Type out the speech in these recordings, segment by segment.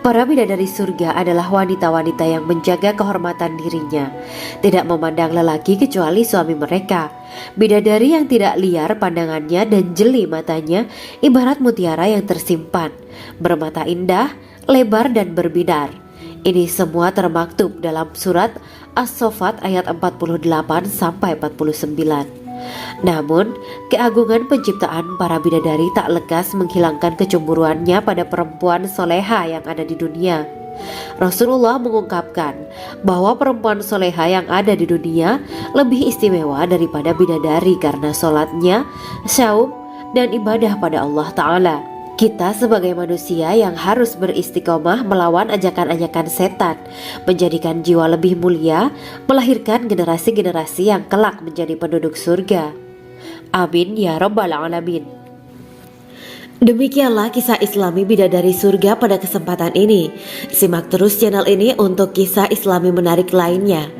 Para bidadari surga adalah wanita-wanita yang menjaga kehormatan dirinya, tidak memandang lelaki kecuali suami mereka. Bidadari yang tidak liar pandangannya dan jeli matanya, ibarat mutiara yang tersimpan, bermata indah, lebar dan berbinar. Ini semua termaktub dalam surat As-Saffat ayat 48 sampai 49. Namun, keagungan penciptaan para bidadari tak lekas menghilangkan kecemburuannya pada perempuan soleha yang ada di dunia. Rasulullah mengungkapkan bahwa perempuan soleha yang ada di dunia lebih istimewa daripada bidadari karena sholatnya, syaum, dan ibadah pada Allah Ta'ala. Kita sebagai manusia yang harus beristiqomah melawan ajakan-ajakan setan, menjadikan jiwa lebih mulia, melahirkan generasi-generasi yang kelak menjadi penduduk surga. Amin ya rabbal alamin. Demikianlah kisah Islami bidadari surga pada kesempatan ini. Simak terus channel ini untuk kisah Islami menarik lainnya.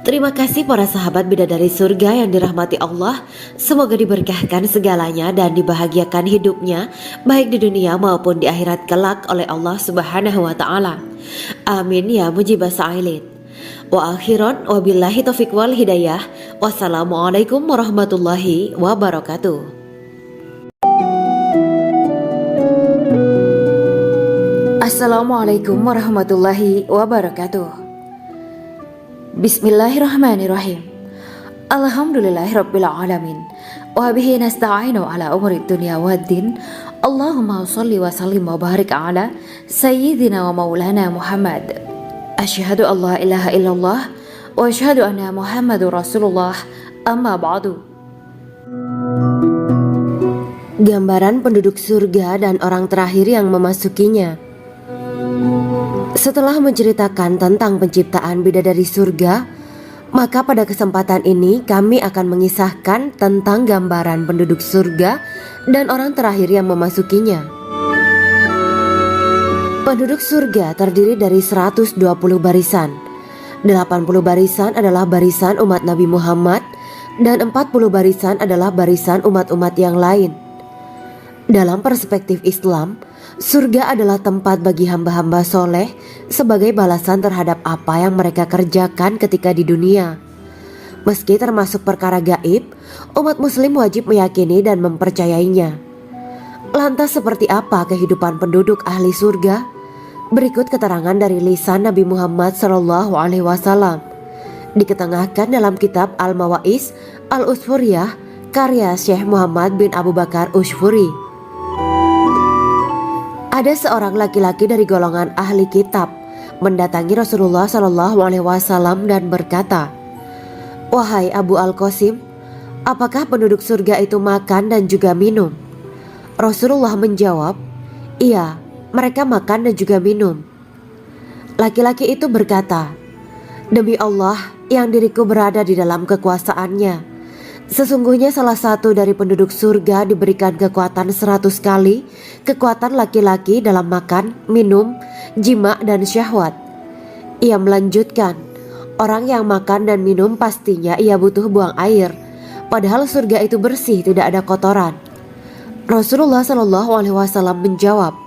Terima kasih para sahabat bidadari surga yang dirahmati Allah. Semoga diberkahkan segalanya dan dibahagiakan hidupnya, baik di dunia maupun di akhirat kelak oleh Allah Subhanahu wa Ta'ala. Amin ya mujibah sa'ilin. Wa akhiran wabillahi taufiq wal hidayah. Wassalamualaikum warahmatullahi wabarakatuh. Assalamualaikum warahmatullahi wabarakatuh. Bismillahirrahmanirrahim. Alhamdulillahirabbil alamin. Wa bihi nasta'inu ala umuri dunya waddin. Allahumma shalli wa sallim wa barik ala sayyidina wa maulana Muhammad. Asyhadu an la ilaha illallah wa asyhadu anna Muhammadur Rasulullah. Amma ba'du. Gambaran penduduk surga dan orang terakhir yang memasukinya. Setelah menceritakan tentang penciptaan bidadari surga, maka pada kesempatan ini kami akan mengisahkan tentang gambaran penduduk surga dan orang terakhir yang memasukinya. Penduduk surga terdiri dari 120 barisan. 80 barisan adalah barisan umat Nabi Muhammad dan 40 barisan adalah barisan umat-umat yang lain. Dalam perspektif Islam, surga adalah tempat bagi hamba-hamba soleh sebagai balasan terhadap apa yang mereka kerjakan ketika di dunia. Meski termasuk perkara gaib, umat muslim wajib meyakini dan mempercayainya. Lantas seperti apa kehidupan penduduk ahli surga? Berikut keterangan dari lisan Nabi Muhammad SAW, diketengahkan dalam kitab Al-Mawaiz Al-Usfuriyah karya Syekh Muhammad bin Abu Bakar Ushfuri. Ada seorang laki-laki dari golongan ahli kitab mendatangi Rasulullah SAW dan berkata, "Wahai Abu Al-Qasim, apakah penduduk surga itu makan dan juga minum?" Rasulullah menjawab, "Iya, mereka makan dan juga minum." Laki-laki itu berkata, "Demi Allah yang diriku berada di dalam kekuasaannya, sesungguhnya salah satu dari penduduk surga diberikan kekuatan 100 kali kekuatan laki-laki dalam makan, minum, jima, dan syahwat." Ia melanjutkan, "Orang yang makan dan minum pastinya ia butuh buang air, padahal surga itu bersih, tidak ada kotoran." Rasulullah SAW menjawab,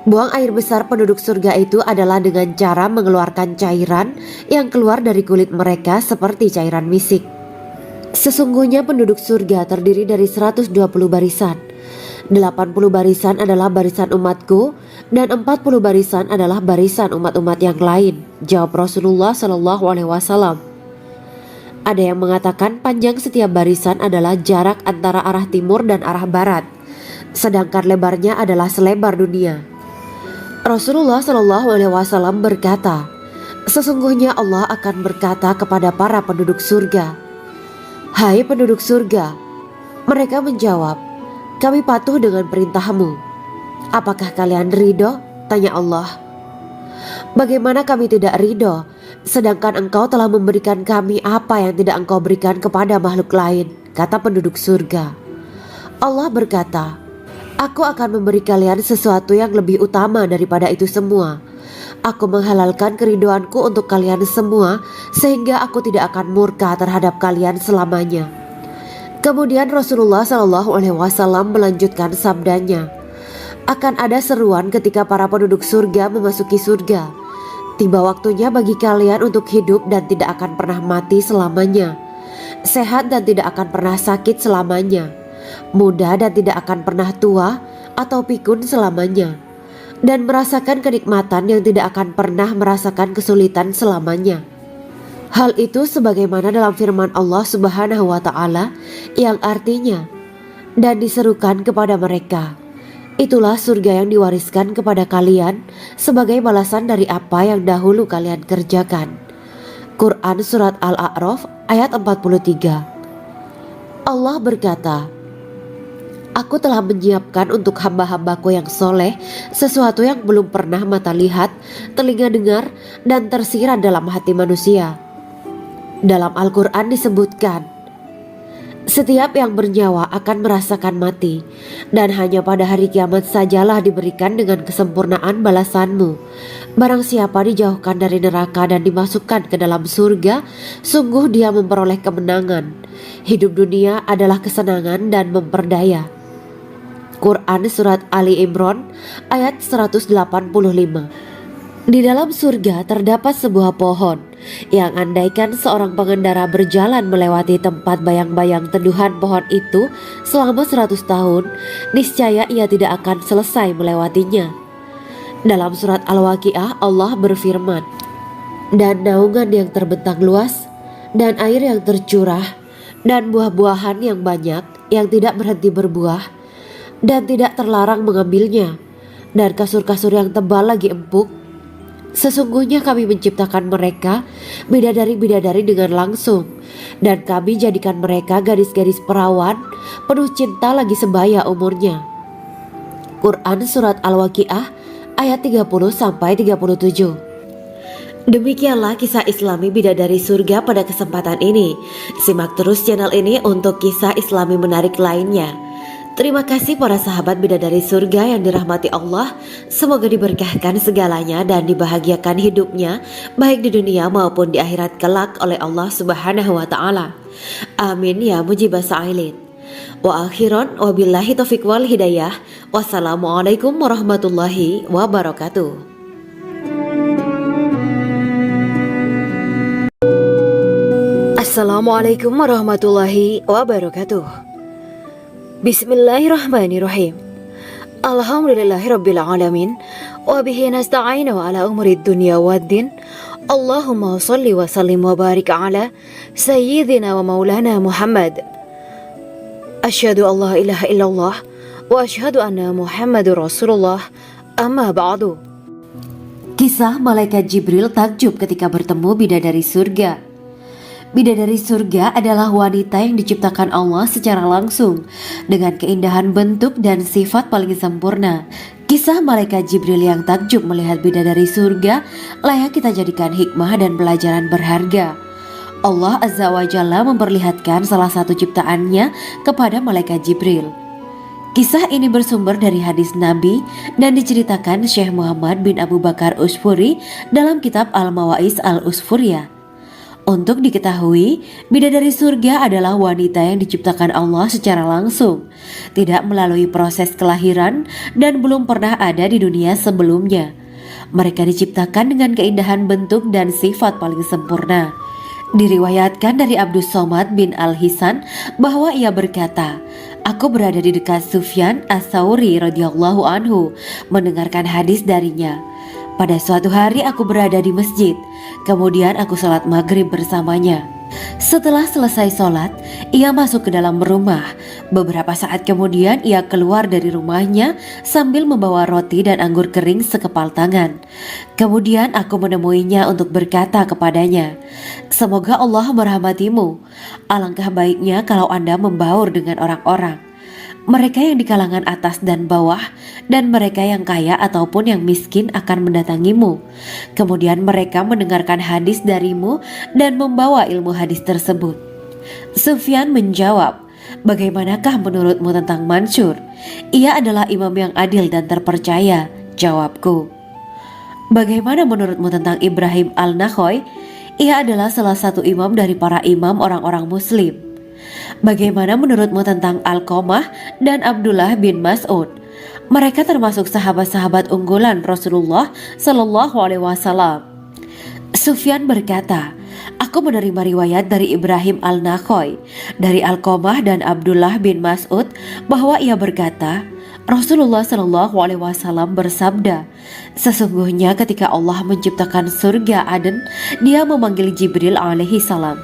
"Buang air besar penduduk surga itu adalah dengan cara mengeluarkan cairan yang keluar dari kulit mereka seperti cairan misik." Sesungguhnya penduduk surga terdiri dari 120 barisan. 80 barisan adalah barisan umatku dan 40 barisan adalah barisan umat-umat yang lain, jawab Rasulullah SAW. Ada yang mengatakan panjang setiap barisan adalah jarak antara arah timur dan arah barat, sedangkan lebarnya adalah selebar dunia. Rasulullah SAW berkata, "Sesungguhnya Allah akan berkata kepada para penduduk surga, 'Hai penduduk surga,' mereka menjawab, 'Kami patuh dengan perintahmu.' 'Apakah kalian ridho?' tanya Allah. 'Bagaimana kami tidak ridho, sedangkan engkau telah memberikan kami apa yang tidak engkau berikan kepada makhluk lain,' kata penduduk surga. Allah berkata, 'Aku akan memberi kalian sesuatu yang lebih utama daripada itu semua. Aku menghalalkan keridoanku untuk kalian semua, sehingga aku tidak akan murka terhadap kalian selamanya.' Kemudian Rasulullah SAW melanjutkan sabdanya, Akan ada seruan ketika para penduduk surga memasuki surga. Tiba waktunya bagi kalian untuk hidup dan tidak akan pernah mati selamanya, sehat dan tidak akan pernah sakit selamanya, muda dan tidak akan pernah tua atau pikun selamanya, dan merasakan kenikmatan yang tidak akan pernah merasakan kesulitan selamanya. Hal itu sebagaimana dalam firman Allah Subhanahu wa Ta'ala yang artinya, dan diserukan kepada mereka, itulah surga yang diwariskan kepada kalian sebagai balasan dari apa yang dahulu kalian kerjakan. Quran Surat Al-A'raf ayat 43. Allah berkata, Aku telah menyiapkan untuk hamba-hambaku yang soleh sesuatu yang belum pernah mata lihat, telinga dengar, dan tersirat dalam hati manusia. Dalam Al-Quran disebutkan, setiap yang bernyawa akan merasakan mati, dan hanya pada hari kiamat sajalah diberikan dengan kesempurnaan balasanmu. Barang siapa dijauhkan dari neraka dan dimasukkan ke dalam surga, sungguh dia memperoleh kemenangan. Hidup dunia adalah kesenangan dan memperdaya. Quran Surat Ali Imran ayat 185. Di dalam surga terdapat sebuah pohon yang andaikan seorang pengendara berjalan melewati tempat bayang-bayang teduhan pohon itu selama 100 tahun, niscaya ia tidak akan selesai melewatinya. Dalam surat Al-Waqiah Allah berfirman, dan naungan yang terbentang luas, dan air yang tercurah, dan buah-buahan yang banyak yang tidak berhenti berbuah, dan tidak terlarang mengambilnya, dan kasur-kasur yang tebal lagi empuk. Sesungguhnya kami menciptakan mereka bidadari-bidadari dengan langsung, dan kami jadikan mereka gadis-gadis perawan penuh cinta lagi sebaya umurnya. Quran Surat Al-Waqiah ayat 30-37. Demikianlah kisah Islami bidadari surga pada kesempatan ini. Simak terus channel ini untuk kisah Islami menarik lainnya. Terima kasih para sahabat bidadari surga yang dirahmati Allah. Semoga diberkahkan segalanya dan dibahagiakan hidupnya baik di dunia maupun di akhirat kelak oleh Allah Subhanahu wa Ta'ala. Amin ya mujibah sa'ilin. Wa akhiran wabillahi taufiq wal hidayah. Wassalamualaikum warahmatullahi wabarakatuh. Assalamualaikum warahmatullahi wabarakatuh. Bismillahirrahmanirrahim. Alhamdulillahirabbil alamin wa bihi nasta'inu ala umurid dunya waddin. Allahumma shalli wa sallim wa barik ala sayyidina wa maulana Muhammad. Asyhadu an la ilaha illallah wa asyhadu anna Muhammadur Rasulullah. Amma ba'du. Kisah malaikat Jibril takjub ketika bertemu bidadari surga. Bidadari surga adalah wanita yang diciptakan Allah secara langsung dengan keindahan bentuk dan sifat paling sempurna. Kisah malaikat Jibril yang takjub melihat bidadari surga layak kita jadikan hikmah dan pelajaran berharga. Allah Azza wa Jalla memperlihatkan salah satu ciptaannya kepada malaikat Jibril. Kisah ini bersumber dari hadis Nabi dan diceritakan Syekh Muhammad bin Abu Bakar Usfuri dalam kitab Al-Mawaiz Al-Usfuriyah. Untuk diketahui, bidadari surga adalah wanita yang diciptakan Allah secara langsung, tidak melalui proses kelahiran dan belum pernah ada di dunia sebelumnya. Mereka diciptakan dengan keindahan bentuk dan sifat paling sempurna. Diriwayatkan dari Abdus Somad bin Al-Hisan bahwa ia berkata, Aku berada di dekat Sufyan As-Sauri radhiyallahu anhu mendengarkan hadis darinya. Pada suatu hari aku berada di masjid, kemudian aku sholat maghrib bersamanya. Setelah selesai sholat, ia masuk ke dalam rumah. Beberapa saat kemudian ia keluar dari rumahnya sambil membawa roti dan anggur kering sekepal tangan. Kemudian aku menemuinya untuk berkata kepadanya, Semoga Allah merahmatimu. Alangkah baiknya kalau Anda membaur dengan orang-orang. Mereka yang di kalangan atas dan bawah, dan mereka yang kaya ataupun yang miskin akan mendatangimu. Kemudian mereka mendengarkan hadis darimu dan membawa ilmu hadis tersebut. Sufyan menjawab, Bagaimanakah menurutmu tentang Mansur? Ia adalah imam yang adil dan terpercaya. Jawabku. Bagaimana menurutmu tentang Ibrahim Al-Nakhoy? Ia adalah salah satu imam dari para imam orang-orang muslim. Bagaimana menurutmu tentang Alqamah dan Abdullah bin Mas'ud? Mereka termasuk sahabat-sahabat unggulan Rasulullah Shallallahu Alaihi Wasallam. Sufyan berkata, aku menerima riwayat dari Ibrahim al-Nakhoy, dari Alqamah dan Abdullah bin Mas'ud bahwa ia berkata, Rasulullah Shallallahu Alaihi Wasallam bersabda, sesungguhnya ketika Allah menciptakan surga Aden, Dia memanggil Jibril alaihi salam.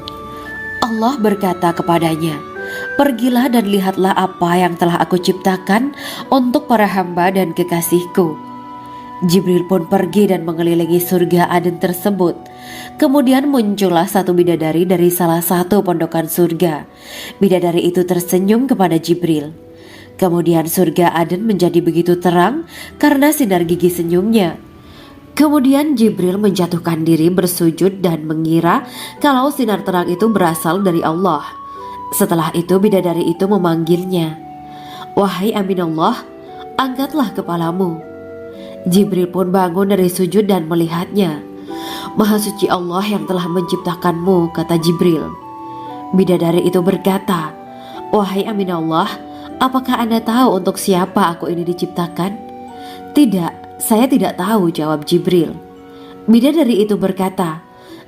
Allah berkata kepadanya, pergilah dan lihatlah apa yang telah aku ciptakan untuk para hamba dan kekasihku. Jibril pun pergi dan mengelilingi surga Aden tersebut. Kemudian muncullah satu bidadari dari salah satu pondokan surga. Bidadari itu tersenyum kepada Jibril. Kemudian surga Aden menjadi begitu terang karena sinar gigi senyumnya. Kemudian Jibril menjatuhkan diri bersujud dan mengira kalau sinar terang itu berasal dari Allah. Setelah itu bidadari itu memanggilnya, wahai Aminullah, angkatlah kepalamu. Jibril pun bangun dari sujud dan melihatnya. Maha suci Allah yang telah menciptakanmu, kata Jibril. Bidadari itu berkata, wahai Aminullah, apakah Anda tahu untuk siapa aku ini diciptakan? Tidak, saya tidak tahu, jawab Jibril. Bidadari itu berkata,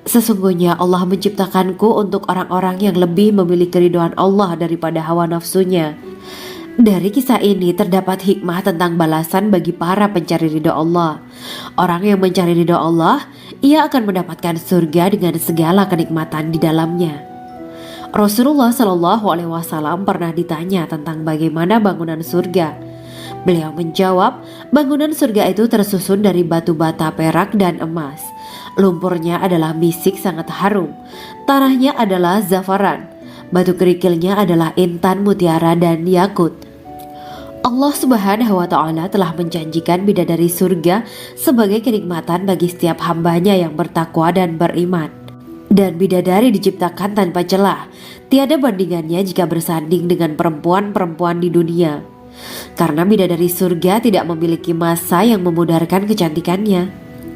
sesungguhnya Allah menciptakanku untuk orang-orang yang lebih memilih keridhaan Allah daripada hawa nafsunya. Dari kisah ini terdapat hikmah tentang balasan bagi para pencari ridho Allah. Orang yang mencari ridho Allah, ia akan mendapatkan surga dengan segala kenikmatan di dalamnya. Rasulullah Shallallahu Alaihi Wasallam pernah ditanya tentang bagaimana bangunan surga. Beliau menjawab, bangunan surga itu tersusun dari batu bata, perak, dan emas. Lumpurnya adalah misik sangat harum. Tanahnya adalah zafaran. Batu kerikilnya adalah intan, mutiara, dan yakut. Allah Subhanahu wa Ta'ala telah menjanjikan bidadari surga sebagai kenikmatan bagi setiap hambanya yang bertakwa dan beriman. Dan bidadari diciptakan tanpa celah, tiada bandingannya jika bersanding dengan perempuan-perempuan di dunia. Karena bidadari surga tidak memiliki masa yang memudarkan kecantikannya.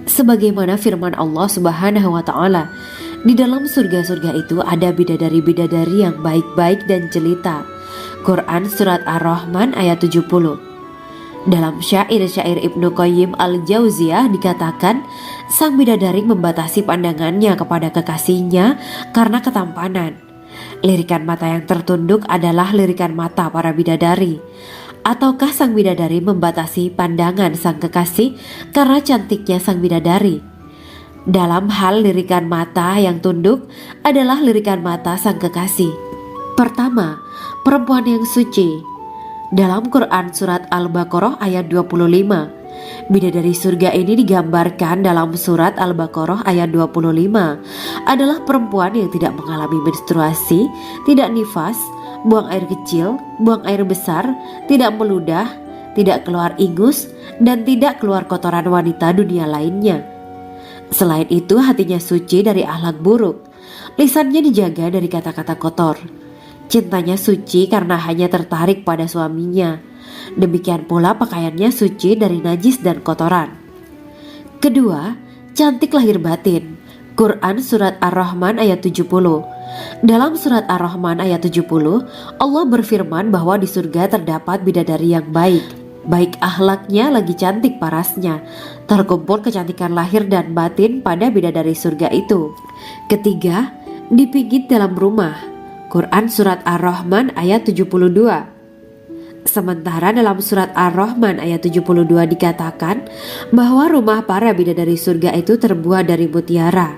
Sebagaimana firman Allah Subhanahu wa Ta'ala, di dalam surga-surga itu ada bidadari-bidadari yang baik-baik dan jelita. Quran Surat Ar-Rahman ayat 70. Dalam syair-syair Ibnu Qayyim al-Jauziyah dikatakan, sang bidadari membatasi pandangannya kepada kekasihnya karena ketampanan. Lirikan mata yang tertunduk adalah lirikan mata para bidadari. Ataukah sang bidadari membatasi pandangan sang kekasih karena cantiknya sang bidadari? Dalam hal lirikan mata yang tunduk adalah lirikan mata sang kekasih. Pertama, perempuan yang suci. Dalam Quran Surat Al-Baqarah ayat 25, bidadari surga ini digambarkan dalam Surat Al-Baqarah ayat 25 adalah perempuan yang tidak mengalami menstruasi, tidak nifas, buang air kecil, buang air besar, tidak meludah, tidak keluar ingus, dan tidak keluar kotoran wanita dunia lainnya. Selain itu hatinya suci dari akhlak buruk, lisannya dijaga dari kata-kata kotor. Cintanya suci karena hanya tertarik pada suaminya. Demikian pula pakaiannya suci dari najis dan kotoran. Kedua, cantik lahir batin. Quran Surat Ar-Rahman ayat 70. Dalam Surat Ar-Rahman ayat 70, Allah berfirman bahwa di surga terdapat bidadari yang baik. Baik akhlaknya lagi cantik parasnya. Terkumpul kecantikan lahir dan batin pada bidadari surga itu. Ketiga, dipijit dalam rumah. Quran Surat Ar-Rahman ayat 72. Sementara dalam Surat Ar-Rahman ayat 72 dikatakan bahwa rumah para bidadari surga itu terbuat dari mutiara.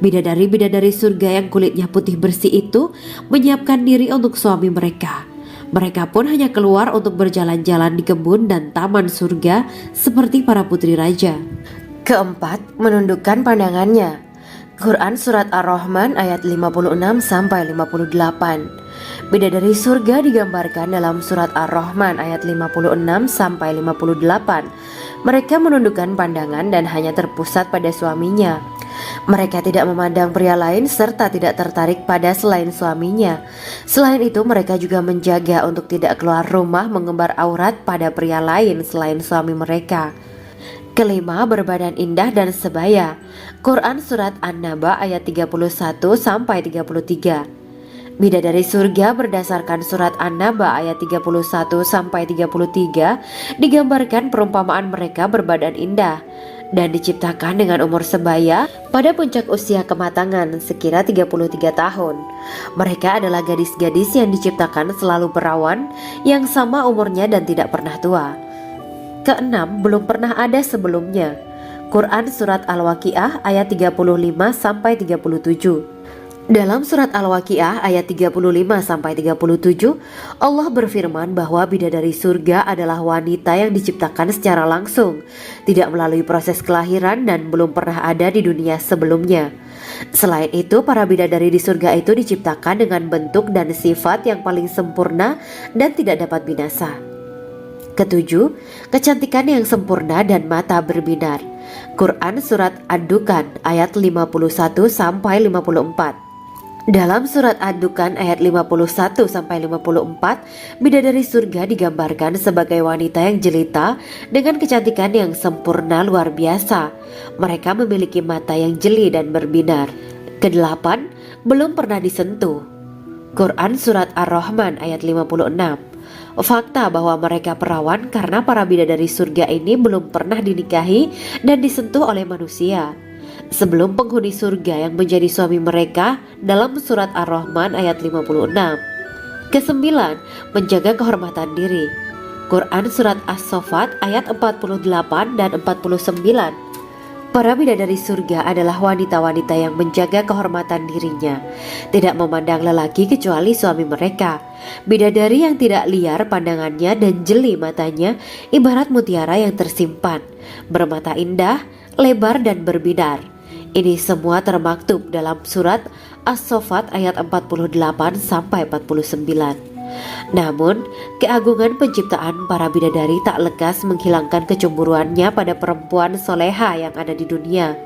Bidadari-bidadari surga yang kulitnya putih bersih itu menyiapkan diri untuk suami mereka. Mereka pun hanya keluar untuk berjalan-jalan di kebun dan taman surga seperti para putri raja. Keempat, menundukkan pandangannya. Quran Surat Ar-Rahman ayat 56-58. Bidadari surga digambarkan dalam Surat Ar-Rahman ayat 56-58. Mereka menundukkan pandangan dan hanya terpusat pada suaminya. Mereka tidak memandang pria lain serta tidak tertarik pada selain suaminya. Selain itu mereka juga menjaga untuk tidak keluar rumah mengembar aurat pada pria lain selain suami mereka. Kelima, berbadan indah dan sebaya. Quran Surat An-Naba ayat 31-33. Bidadari surga berdasarkan surat An-Naba ayat 31-33 digambarkan perumpamaan mereka berbadan indah dan diciptakan dengan umur sebaya pada puncak usia kematangan sekira 33 tahun. Mereka adalah gadis-gadis yang diciptakan selalu perawan yang sama umurnya dan tidak pernah tua. Keenam, belum pernah ada sebelumnya. Quran Surat Al-Waqiah ayat 35-37. Dalam surat Al-Waqiah ayat 35-37, Allah berfirman bahwa bidadari surga adalah wanita yang diciptakan secara langsung, tidak melalui proses kelahiran dan belum pernah ada di dunia sebelumnya. Selain itu, para bidadari di surga itu diciptakan dengan bentuk dan sifat yang paling sempurna dan tidak dapat binasa. Ketujuh, kecantikan yang sempurna dan mata berbinar. Quran Surat Ad-Dukan ayat 51-54. Dalam surat Ad-Dukan ayat 51-54, bidadari surga digambarkan sebagai wanita yang jelita dengan kecantikan yang sempurna luar biasa. Mereka memiliki mata yang jeli dan berbinar. Kedelapan, belum pernah disentuh. Quran Surat Ar-Rahman ayat 56. Fakta bahwa mereka perawan karena para bidadari surga ini belum pernah dinikahi dan disentuh oleh manusia sebelum penghuni surga yang menjadi suami mereka dalam surat Ar-Rahman ayat 56. Kesembilan, menjaga kehormatan diri. Quran Surat As-Saffat ayat 48 dan 49. Para bidadari surga adalah wanita-wanita yang menjaga kehormatan dirinya, tidak memandang lelaki kecuali suami mereka. Bidadari yang tidak liar pandangannya dan jeli matanya ibarat mutiara yang tersimpan, bermata indah, lebar dan berbinar. Ini semua termaktub dalam surat As-Saffat ayat 48-49. Namun, keagungan penciptaan para bidadari tak lekas menghilangkan kecemburuannya pada perempuan soleha yang ada di dunia.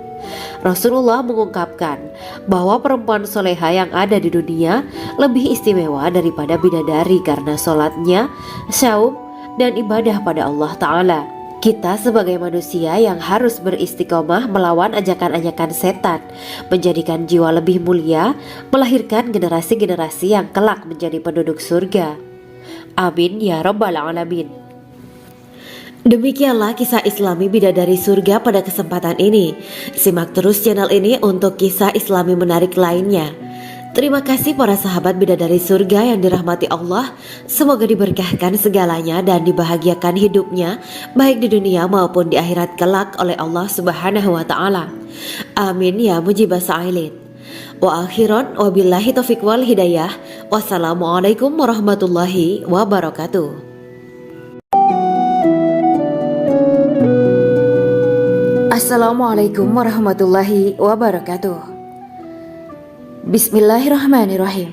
Rasulullah mengungkapkan bahwa perempuan soleha yang ada di dunia lebih istimewa daripada bidadari karena sholatnya, syaum, dan ibadah pada Allah Ta'ala. Kita sebagai manusia yang harus beristiqomah melawan ajakan-ajakan setan, menjadikan jiwa lebih mulia, melahirkan generasi-generasi yang kelak menjadi penduduk surga. Amin ya Rabbal Alamin. Demikianlah kisah Islami bidadari surga pada kesempatan ini. Simak terus channel ini untuk kisah Islami menarik lainnya. Terima kasih para sahabat bidadari surga yang dirahmati Allah. Semoga diberkahkan segalanya dan dibahagiakan hidupnya baik di dunia maupun di akhirat kelak oleh Allah Subhanahu wa taala. Amin ya mujibah sa'ilin. Wa akhiran wabillahi taufiq wal hidayah. Wassalamualaikum warahmatullahi wabarakatuh. Assalamualaikum warahmatullahi wabarakatuh. Bismillahirrahmanirrahim.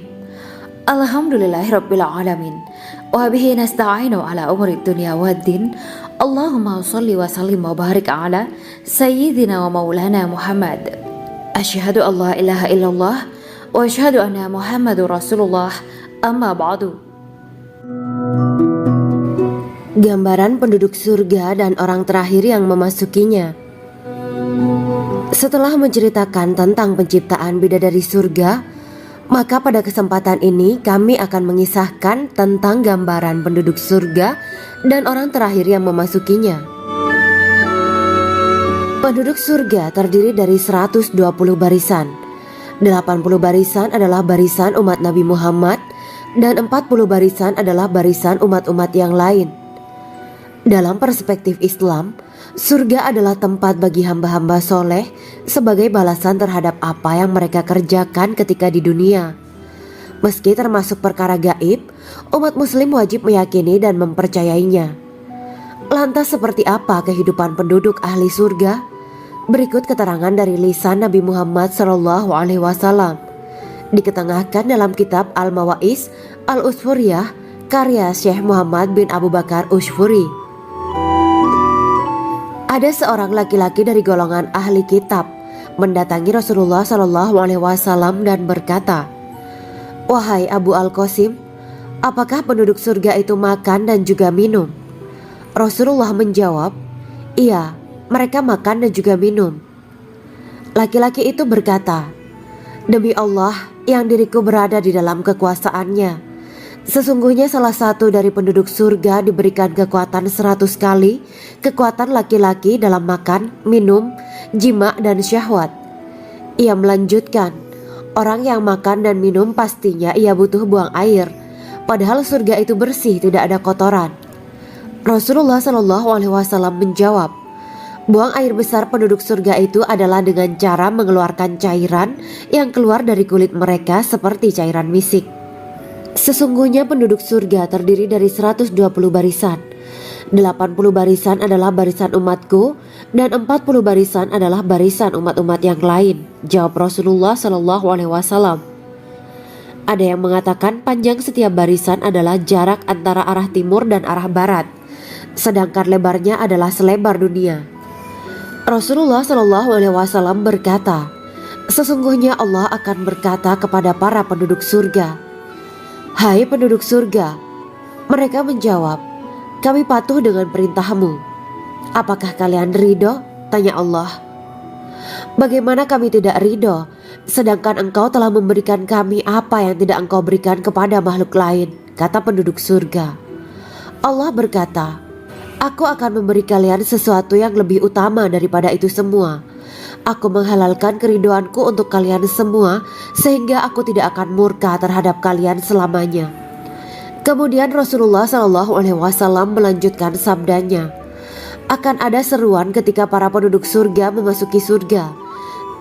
Alhamdulillahirabbil alamin. Wa bihi nasta'inu ala umuri dunya waddin. Allahumma shalli wa sallim wa barik ala sayyidina wa maulana Muhammad. Asyhadu an la ilaha illallah wa asyhadu anna Muhammadur Rasulullah. Amma ba'du. Gambaran penduduk surga dan orang terakhir yang memasukinya. Setelah menceritakan tentang penciptaan bidadari surga, maka pada kesempatan ini kami akan mengisahkan tentang gambaran penduduk surga dan orang terakhir yang memasukinya. Penduduk surga terdiri dari 120 barisan. 80 barisan adalah barisan umat Nabi Muhammad dan 40 barisan adalah barisan umat-umat yang lain. Dalam perspektif Islam, surga adalah tempat bagi hamba-hamba soleh sebagai balasan terhadap apa yang mereka kerjakan ketika di dunia. Meski termasuk perkara gaib, umat muslim wajib meyakini dan mempercayainya. Lantas seperti apa kehidupan penduduk ahli surga? Berikut keterangan dari lisan Nabi Muhammad SAW, diketengahkan dalam kitab Al-Mawaiz Al-Usfuriyah karya Syekh Muhammad bin Abu Bakar Ushfuri. Ada seorang laki-laki dari golongan ahli kitab mendatangi Rasulullah SAW dan berkata, "Wahai Abu Al-Qasim, apakah penduduk surga itu makan dan juga minum?" Rasulullah menjawab, "Iya, mereka makan dan juga minum." Laki-laki itu berkata, Demi Allah yang diriku berada di dalam kekuasaannya, sesungguhnya salah satu dari penduduk surga diberikan kekuatan 100 kali kekuatan laki-laki dalam makan, minum, jima dan syahwat. Ia melanjutkan, orang yang makan dan minum pastinya ia butuh buang air, padahal surga itu bersih, tidak ada kotoran. Rasulullah SAW menjawab, buang air besar penduduk surga itu adalah dengan cara mengeluarkan cairan yang keluar dari kulit mereka seperti cairan misik. Sesungguhnya penduduk surga terdiri dari 120 barisan. 80 barisan adalah barisan umatku dan 40 barisan adalah barisan umat-umat yang lain, jawab Rasulullah SAW. Ada yang mengatakan panjang setiap barisan adalah jarak antara arah timur dan arah barat, sedangkan lebarnya adalah selebar dunia. Rasulullah SAW berkata, sesungguhnya Allah akan berkata kepada para penduduk surga, hai penduduk surga. Mereka menjawab, kami patuh dengan perintahmu. Apakah kalian ridho? Tanya Allah. Bagaimana kami tidak ridho, sedangkan engkau telah memberikan kami apa yang tidak engkau berikan kepada makhluk lain, kata penduduk surga. Allah berkata, aku akan memberi kalian sesuatu yang lebih utama daripada itu semua. Aku menghalalkan keridoanku untuk kalian semua, sehingga aku tidak akan murka terhadap kalian selamanya. Kemudian Rasulullah SAW melanjutkan sabdanya, akan ada seruan ketika para penduduk surga memasuki surga.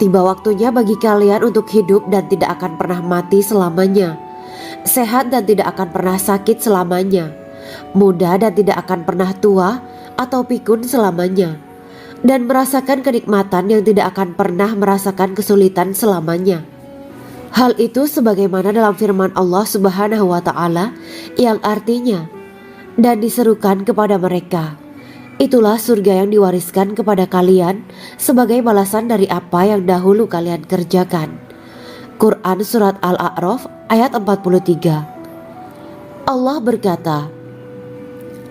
Tiba waktunya bagi kalian untuk hidup dan tidak akan pernah mati selamanya, sehat dan tidak akan pernah sakit selamanya, muda dan tidak akan pernah tua atau pikun selamanya, dan merasakan kenikmatan yang tidak akan pernah merasakan kesulitan selamanya. Hal itu sebagaimana dalam firman Allah Subhanahu wa Ta'ala yang artinya, dan diserukan kepada mereka, itulah surga yang diwariskan kepada kalian sebagai balasan dari apa yang dahulu kalian kerjakan. Quran Surat Al-A'raf ayat 43. Allah berkata,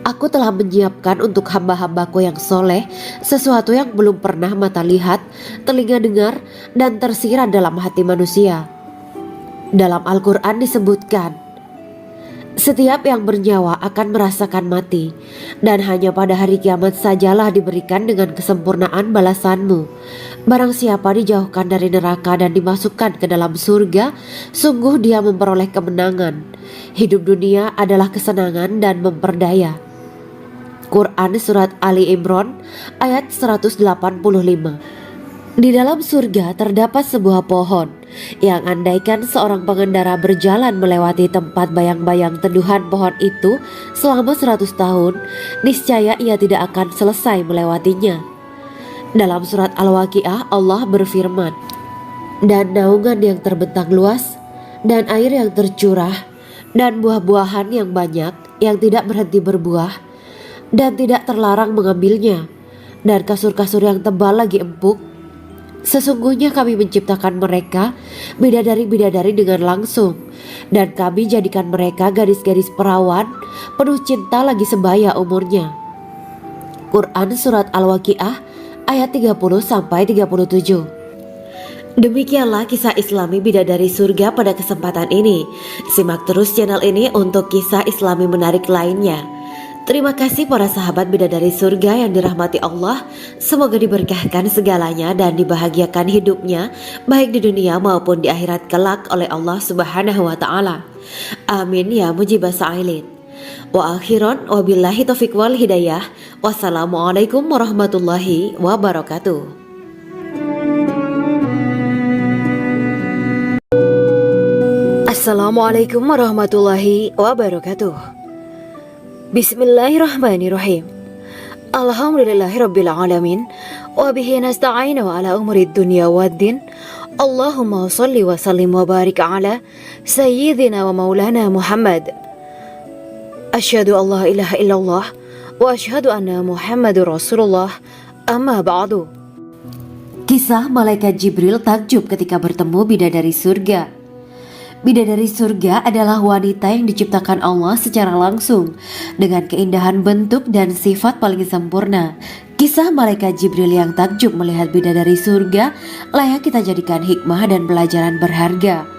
aku telah menyiapkan untuk hamba-hambaku yang soleh sesuatu yang belum pernah mata lihat, telinga dengar, dan tersirat dalam hati manusia. Dalam Al-Quran disebutkan, setiap yang bernyawa akan merasakan mati, dan hanya pada hari kiamat sajalah diberikan dengan kesempurnaan balasanmu. Barang siapa dijauhkan dari neraka dan dimasukkan ke dalam surga, sungguh dia memperoleh kemenangan. Hidup dunia adalah kesenangan dan memperdaya. Quran Surat Ali Imran ayat 185. Di dalam surga terdapat sebuah pohon yang andaikan seorang pengendara berjalan melewati tempat bayang-bayang teduhan pohon itu selama 100 tahun, niscaya ia tidak akan selesai melewatinya. Dalam surat Al-Waqiah Allah berfirman, dan naungan yang terbentang luas, dan air yang tercurah, dan buah-buahan yang banyak yang tidak berhenti berbuah, dan tidak terlarang mengambilnya, dan kasur-kasur yang tebal lagi empuk. Sesungguhnya kami menciptakan mereka bidadari-bidadari dengan langsung, dan kami jadikan mereka gadis-gadis perawan penuh cinta lagi sebaya umurnya. Quran Surat Al-Waqiah ayat 30-37. Demikianlah kisah Islami bidadari surga pada kesempatan ini. Simak terus channel ini untuk kisah Islami menarik lainnya. Terima kasih para sahabat bidadari surga yang dirahmati Allah. Semoga diberkahkan segalanya dan dibahagiakan hidupnya, baik di dunia maupun di akhirat kelak oleh Allah Subhanahu wa Ta'ala. Amin ya mujibah sa'ilin. Wa akhiran wabillahi taufiq wal hidayah. Wassalamualaikum warahmatullahi wabarakatuh. Assalamualaikum warahmatullahi wabarakatuh. Bismillahirrahmanirrahim. Alhamdulillahirabbil alamin wa bihi nasta'inu ala umurid dunya waddin. Allahumma shalli wa sallim wa barik ala sayyidina wa maulana Muhammad. Asyhadu an la ilaha illallah wa asyhadu anna Muhammadur Rasulullah. Amma ba'du. Kisah malaikat Jibril takjub ketika bertemu bidadari surga. Bidadari surga adalah wanita yang diciptakan Allah secara langsung dengan keindahan bentuk dan sifat paling sempurna. Kisah malaikat Jibril yang takjub melihat bidadari surga layak kita jadikan hikmah dan pelajaran berharga.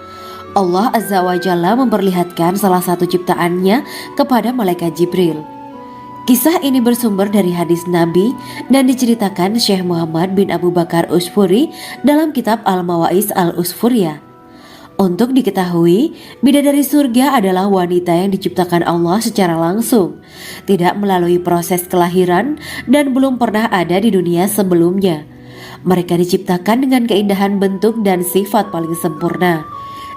Allah Azza wa Jalla memperlihatkan salah satu ciptaannya kepada malaikat Jibril. Kisah ini bersumber dari hadis Nabi dan diceritakan Syekh Muhammad bin Abu Bakar Usfuri dalam kitab Al-Mawaiz Al-Usfuriyah. Untuk diketahui, bidadari surga adalah wanita yang diciptakan Allah secara langsung, tidak melalui proses kelahiran dan belum pernah ada di dunia sebelumnya. Mereka diciptakan dengan keindahan bentuk dan sifat paling sempurna.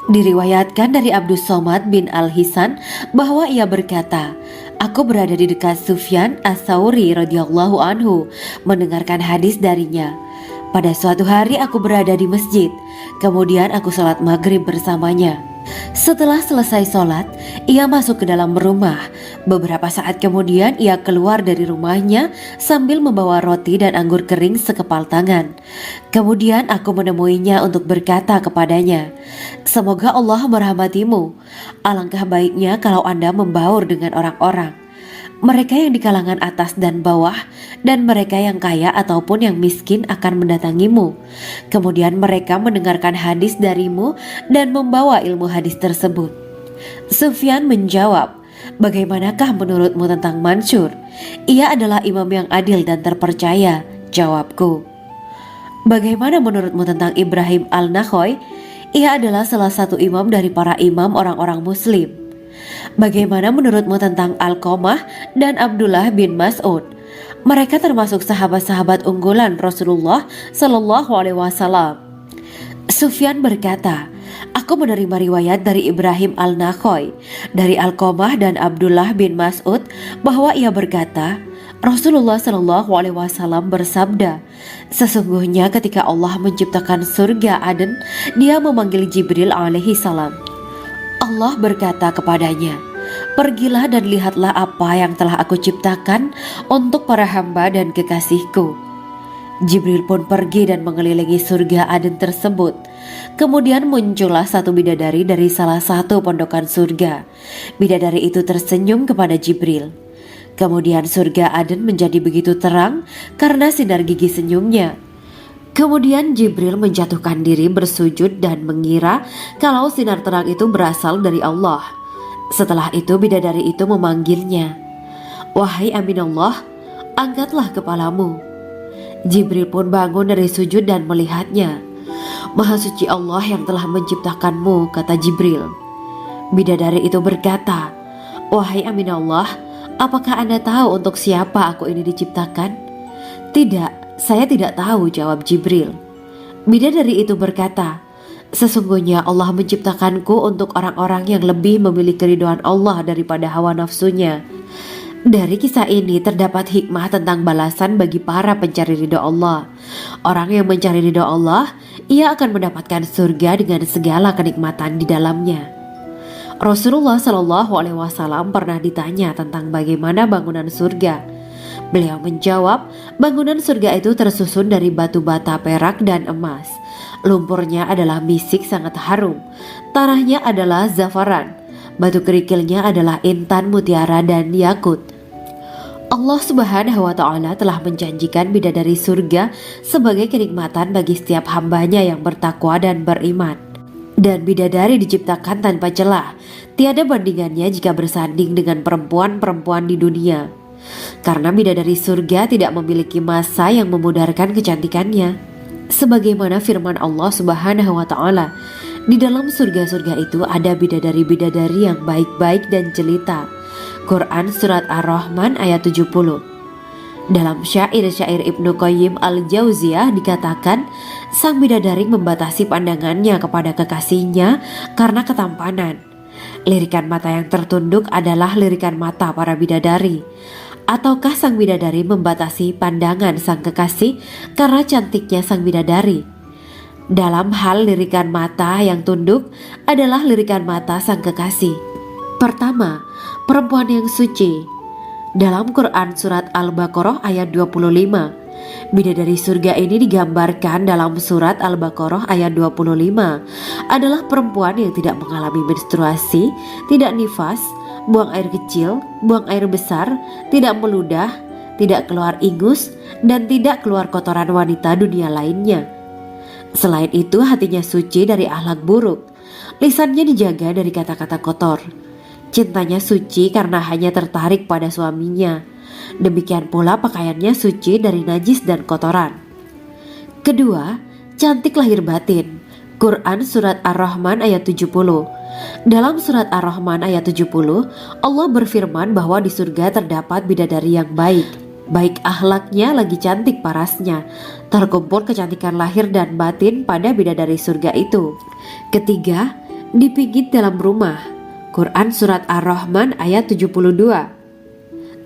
Diriwayatkan dari Abdus Somad bin Al-Hisan bahwa ia berkata, "Aku berada di dekat Sufyan As-Sauri radhiyallahu anhu mendengarkan hadis darinya. Pada suatu hari aku berada di masjid, kemudian aku sholat maghrib bersamanya. Setelah selesai sholat, ia masuk ke dalam rumah. Beberapa saat kemudian ia keluar dari rumahnya sambil membawa roti dan anggur kering sekepal tangan. Kemudian aku menemuinya untuk berkata kepadanya, 'Semoga Allah merahmatimu. Alangkah baiknya kalau Anda membaur dengan orang-orang. Mereka yang di kalangan atas dan bawah, dan mereka yang kaya ataupun yang miskin akan mendatangimu. Kemudian mereka mendengarkan hadis darimu dan membawa ilmu hadis tersebut.' Sufyan menjawab, 'Bagaimanakah menurutmu tentang Mansur? Ia adalah imam yang adil dan terpercaya.' Jawabku. 'Bagaimana menurutmu tentang Ibrahim Al-Nakhoy? Ia adalah salah satu imam dari para imam orang-orang muslim.' 'Bagaimana menurutmu tentang Alqamah dan Abdullah bin Mas'ud? Mereka termasuk sahabat-sahabat unggulan Rasulullah Sallallahu Alaihi Wasallam.' Sufyan berkata, 'Aku menerima riwayat dari Ibrahim Al-Nakhoy, dari Alqamah dan Abdullah bin Mas'ud bahwa ia berkata, Rasulullah Sallallahu Alaihi Wasallam bersabda, sesungguhnya ketika Allah menciptakan surga Aden, Dia memanggil Jibril alaihi salam. Allah berkata kepadanya, pergilah dan lihatlah apa yang telah aku ciptakan untuk para hamba dan kekasihku. Jibril pun pergi dan mengelilingi surga Aden tersebut. Kemudian muncullah satu bidadari dari salah satu pondokan surga. Bidadari itu tersenyum kepada Jibril. Kemudian surga Aden menjadi begitu terang karena sinar gigi senyumnya. Kemudian Jibril menjatuhkan diri bersujud dan mengira kalau sinar terang itu berasal dari Allah. Setelah itu bidadari itu memanggilnya, wahai Aminullah, angkatlah kepalamu. Jibril pun bangun dari sujud dan melihatnya. Maha suci Allah yang telah menciptakanmu, kata Jibril. Bidadari itu berkata, wahai Aminullah, apakah Anda tahu untuk siapa aku ini diciptakan? Tidak, saya tidak tahu, jawab Jibril. Bidadari itu berkata, sesungguhnya Allah menciptakanku untuk orang-orang yang lebih memilih keridhaan Allah daripada hawa nafsunya. Dari kisah ini terdapat hikmah tentang balasan bagi para pencari ridho Allah. Orang yang mencari ridho Allah, ia akan mendapatkan surga dengan segala kenikmatan di dalamnya. Rasulullah Shallallahu Alaihi Wasallam pernah ditanya tentang bagaimana bangunan surga. Beliau menjawab, bangunan surga itu tersusun dari batu bata, perak, dan emas. Lumpurnya adalah misik sangat harum. Tanahnya adalah zafaran. Batu kerikilnya adalah intan, mutiara, dan yakut. Allah Subhanahu wa Ta'ala telah menjanjikan bidadari surga sebagai kenikmatan bagi setiap hambanya yang bertakwa dan beriman. Dan bidadari diciptakan tanpa celah. Tiada bandingannya jika bersanding dengan perempuan-perempuan di dunia. Karena bidadari surga tidak memiliki masa yang memudarkan kecantikannya. Sebagaimana firman Allah Subhanahu wa Ta'ala, di dalam surga-surga itu ada bidadari-bidadari yang baik-baik dan jelita. Quran Surat Ar-Rahman ayat 70. Dalam syair-syair Ibnu Qayyim Al-Jauziyah dikatakan, sang bidadari membatasi pandangannya kepada kekasihnya karena ketampanan. Lirikan mata yang tertunduk adalah lirikan mata para bidadari. Ataukah sang bidadari membatasi pandangan sang kekasih karena cantiknya sang bidadari? Dalam hal lirikan mata yang tunduk adalah lirikan mata sang kekasih. Pertama, perempuan yang suci. Dalam Quran Surat Al-Baqarah ayat 25, bidadari surga ini digambarkan dalam Surat Al-Baqarah ayat 25 adalah perempuan yang tidak mengalami menstruasi, tidak nifas, buang air kecil, buang air besar, tidak meludah, tidak keluar ingus, dan tidak keluar kotoran wanita dunia lainnya. Selain itu, hatinya suci dari akhlak buruk, lisannya dijaga dari kata-kata kotor. Cintanya suci karena hanya tertarik pada suaminya. Demikian pula pakaiannya suci dari najis dan kotoran. Kedua, cantik lahir batin. Quran Surat Ar-Rahman ayat 70. Dalam Surat Ar-Rahman ayat 70, Allah berfirman bahwa di surga terdapat bidadari yang baik. Baik akhlaknya lagi cantik parasnya. Terkumpul kecantikan lahir dan batin pada bidadari surga itu. Ketiga, dipijit dalam rumah. Quran Surat Ar-Rahman ayat 72.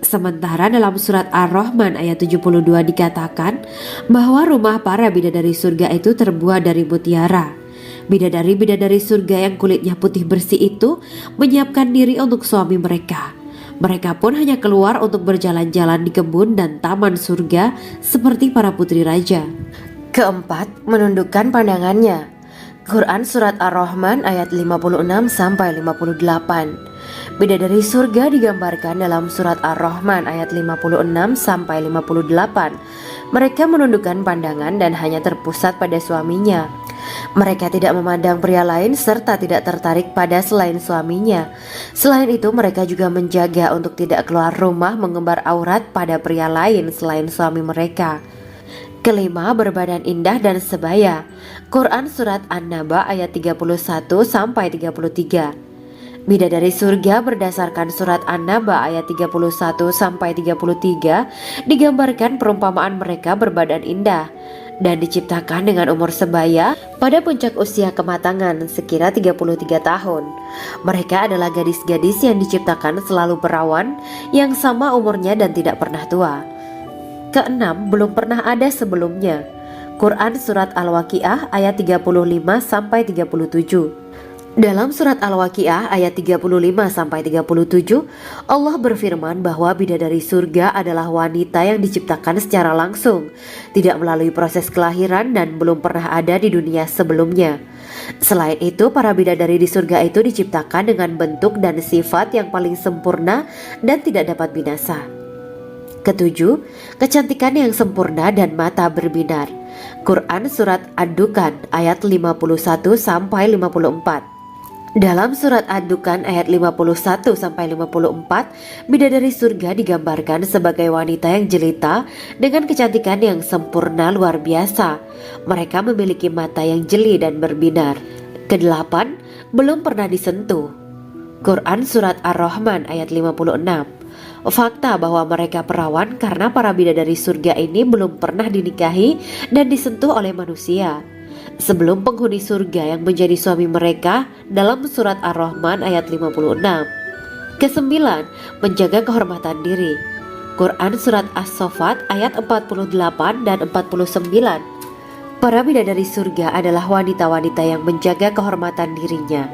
Sementara dalam Surat Ar-Rahman ayat 72 dikatakan bahwa rumah para bidadari surga itu terbuat dari mutiara. Bidadari-bidadari surga yang kulitnya putih bersih itu menyiapkan diri untuk suami mereka. Mereka pun hanya keluar untuk berjalan-jalan di kebun dan taman surga seperti para putri raja. Keempat, menundukkan pandangannya. Quran Surat Ar-Rahman ayat 56-58. Bidadari surga digambarkan dalam Surat Ar-Rahman ayat 56-58. Mereka menundukkan pandangan dan hanya terpusat pada suaminya. Mereka tidak memandang pria lain serta tidak tertarik pada selain suaminya. Selain itu, mereka juga menjaga untuk tidak keluar rumah mengembar aurat pada pria lain selain suami mereka. Kelima, berbadan indah dan sebaya. Quran Surat An-Naba ayat 31-33. Bidadari surga berdasarkan Surat An-Naba ayat 31-33 digambarkan perumpamaan mereka berbadan indah dan diciptakan dengan umur sebaya pada puncak usia kematangan sekira 33 tahun. Mereka adalah gadis-gadis yang diciptakan selalu perawan, yang sama umurnya dan tidak pernah tua. Keenam, belum pernah ada sebelumnya. Quran Surat Al-Waqiah ayat 35-37. Dalam Surat Al-Waqiah ayat 35-37, Allah berfirman bahwa bidadari surga adalah wanita yang diciptakan secara langsung, tidak melalui proses kelahiran dan belum pernah ada di dunia sebelumnya. Selain itu, para bidadari di surga itu diciptakan dengan bentuk dan sifat yang paling sempurna dan tidak dapat binasa. Ketujuh, kecantikan yang sempurna dan mata berbinar. Quran Surat Ad-Dukan ayat 51-54. Dalam Surat Ad-Dukan ayat 51-54, bidadari surga digambarkan sebagai wanita yang jelita dengan kecantikan yang sempurna luar biasa. Mereka memiliki mata yang jeli dan berbinar. Kedelapan, belum pernah disentuh. Quran Surat Ar-Rahman ayat 56. Fakta bahwa mereka perawan karena para bidadari surga ini belum pernah dinikahi dan disentuh oleh manusia sebelum penghuni surga yang menjadi suami mereka dalam Surat Ar-Rahman ayat 56. Kesembilan, menjaga kehormatan diri. Quran Surat As-Saffat ayat 48 dan 49. Para bidadari surga adalah wanita-wanita yang menjaga kehormatan dirinya,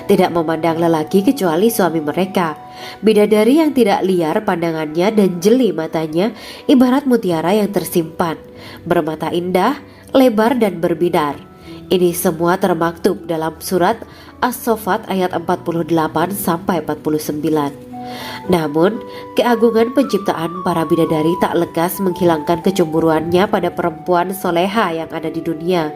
tidak memandang lelaki kecuali suami mereka. Bidadari yang tidak liar pandangannya dan jeli matanya ibarat mutiara yang tersimpan, bermata indah, lebar dan berbinar. Ini semua termaktub dalam Surat As-Saffat ayat 48-49. Namun, keagungan penciptaan para bidadari tak lekas menghilangkan kecemburuannya pada perempuan soleha yang ada di dunia.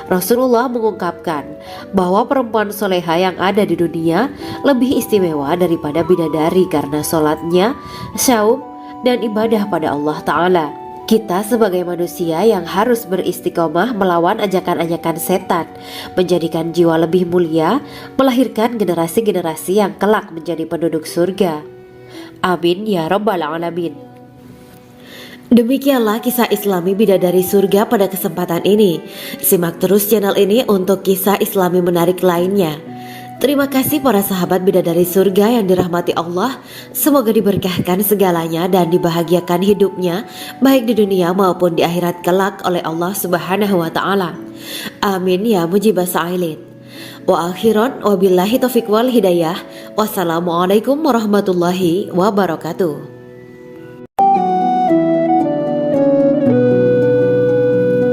Rasulullah mengungkapkan bahwa perempuan soleha yang ada di dunia lebih istimewa daripada bidadari karena sholatnya, syaum, dan ibadah pada Allah Ta'ala. Kita sebagai manusia yang harus beristiqomah melawan ajakan-ajakan setan, menjadikan jiwa lebih mulia, melahirkan generasi-generasi yang kelak menjadi penduduk surga. Amin ya Rabbal Alamin. Demikianlah kisah Islami bidadari surga pada kesempatan ini. Simak terus channel ini untuk kisah Islami menarik lainnya. Terima kasih para sahabat bidadari surga yang dirahmati Allah. Semoga diberkahkan segalanya dan dibahagiakan hidupnya baik di dunia maupun di akhirat kelak oleh Allah Subhanahu wa Ta'ala. Amin ya mujibah sa'ilin. Wa akhiran wabillahi taufiq wal hidayah. Wassalamualaikum warahmatullahi wabarakatuh.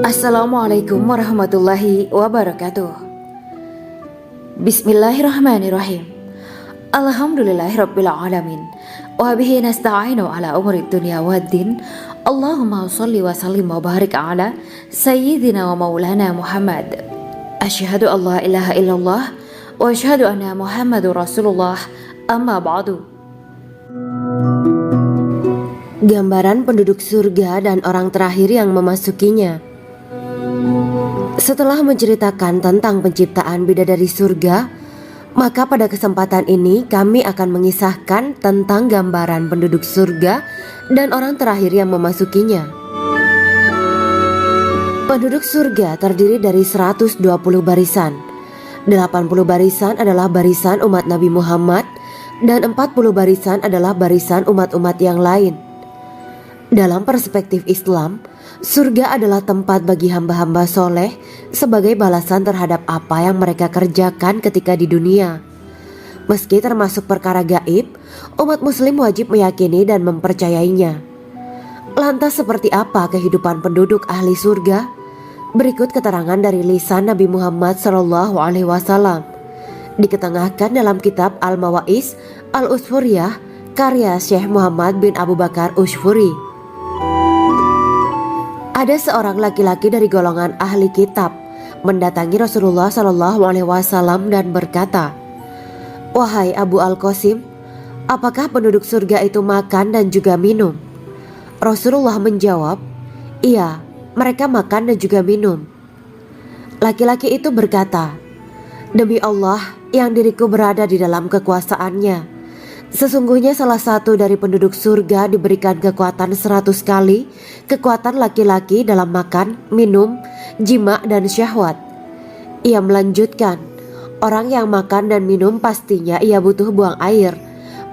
Assalamualaikum warahmatullahi wabarakatuh. Bismillahirrahmanirrahim. Alhamdulillahirabbil alamin. wa bihi nasta'inu ala umuri dunya waddin. Allahumma shalli wa sallim wa barik ala sayyidina wa maulana Muhammad. Asyhadu an la ilaha illallah wa asyhadu anna Muhammadur Rasulullah. Amma ba'du. Gambaran penduduk surga dan orang terakhir yang memasukinya. Setelah menceritakan tentang penciptaan bidadari surga, maka pada kesempatan ini kami akan mengisahkan tentang gambaran penduduk surga dan orang terakhir yang memasukinya. Penduduk surga terdiri dari 120 barisan. 80 barisan adalah barisan umat Nabi Muhammad dan 40 barisan adalah barisan umat-umat yang lain. Dalam perspektif Islam, surga adalah tempat bagi hamba-hamba soleh sebagai balasan terhadap apa yang mereka kerjakan ketika di dunia. Meski termasuk perkara gaib, umat muslim wajib meyakini dan mempercayainya. Lantas seperti apa kehidupan penduduk ahli surga? Berikut keterangan dari lisan Nabi Muhammad SAW, diketengahkan dalam kitab Al-Mawaiz Al-Usfuriyah karya Syekh Muhammad bin Abu Bakar Ushfuri. Ada seorang laki-laki dari golongan ahli kitab mendatangi Rasulullah SAW dan berkata, "Wahai Abu Al-Qasim, apakah penduduk surga itu makan dan juga minum?" Rasulullah menjawab, "Iya, mereka makan dan juga minum." Laki-laki itu berkata, "Demi Allah yang diriku berada di dalam kekuasaannya, sesungguhnya salah satu dari penduduk surga diberikan kekuatan 100 kali kekuatan laki-laki dalam makan, minum, jima, dan syahwat." Ia melanjutkan, "Orang yang makan dan minum pastinya ia butuh buang air,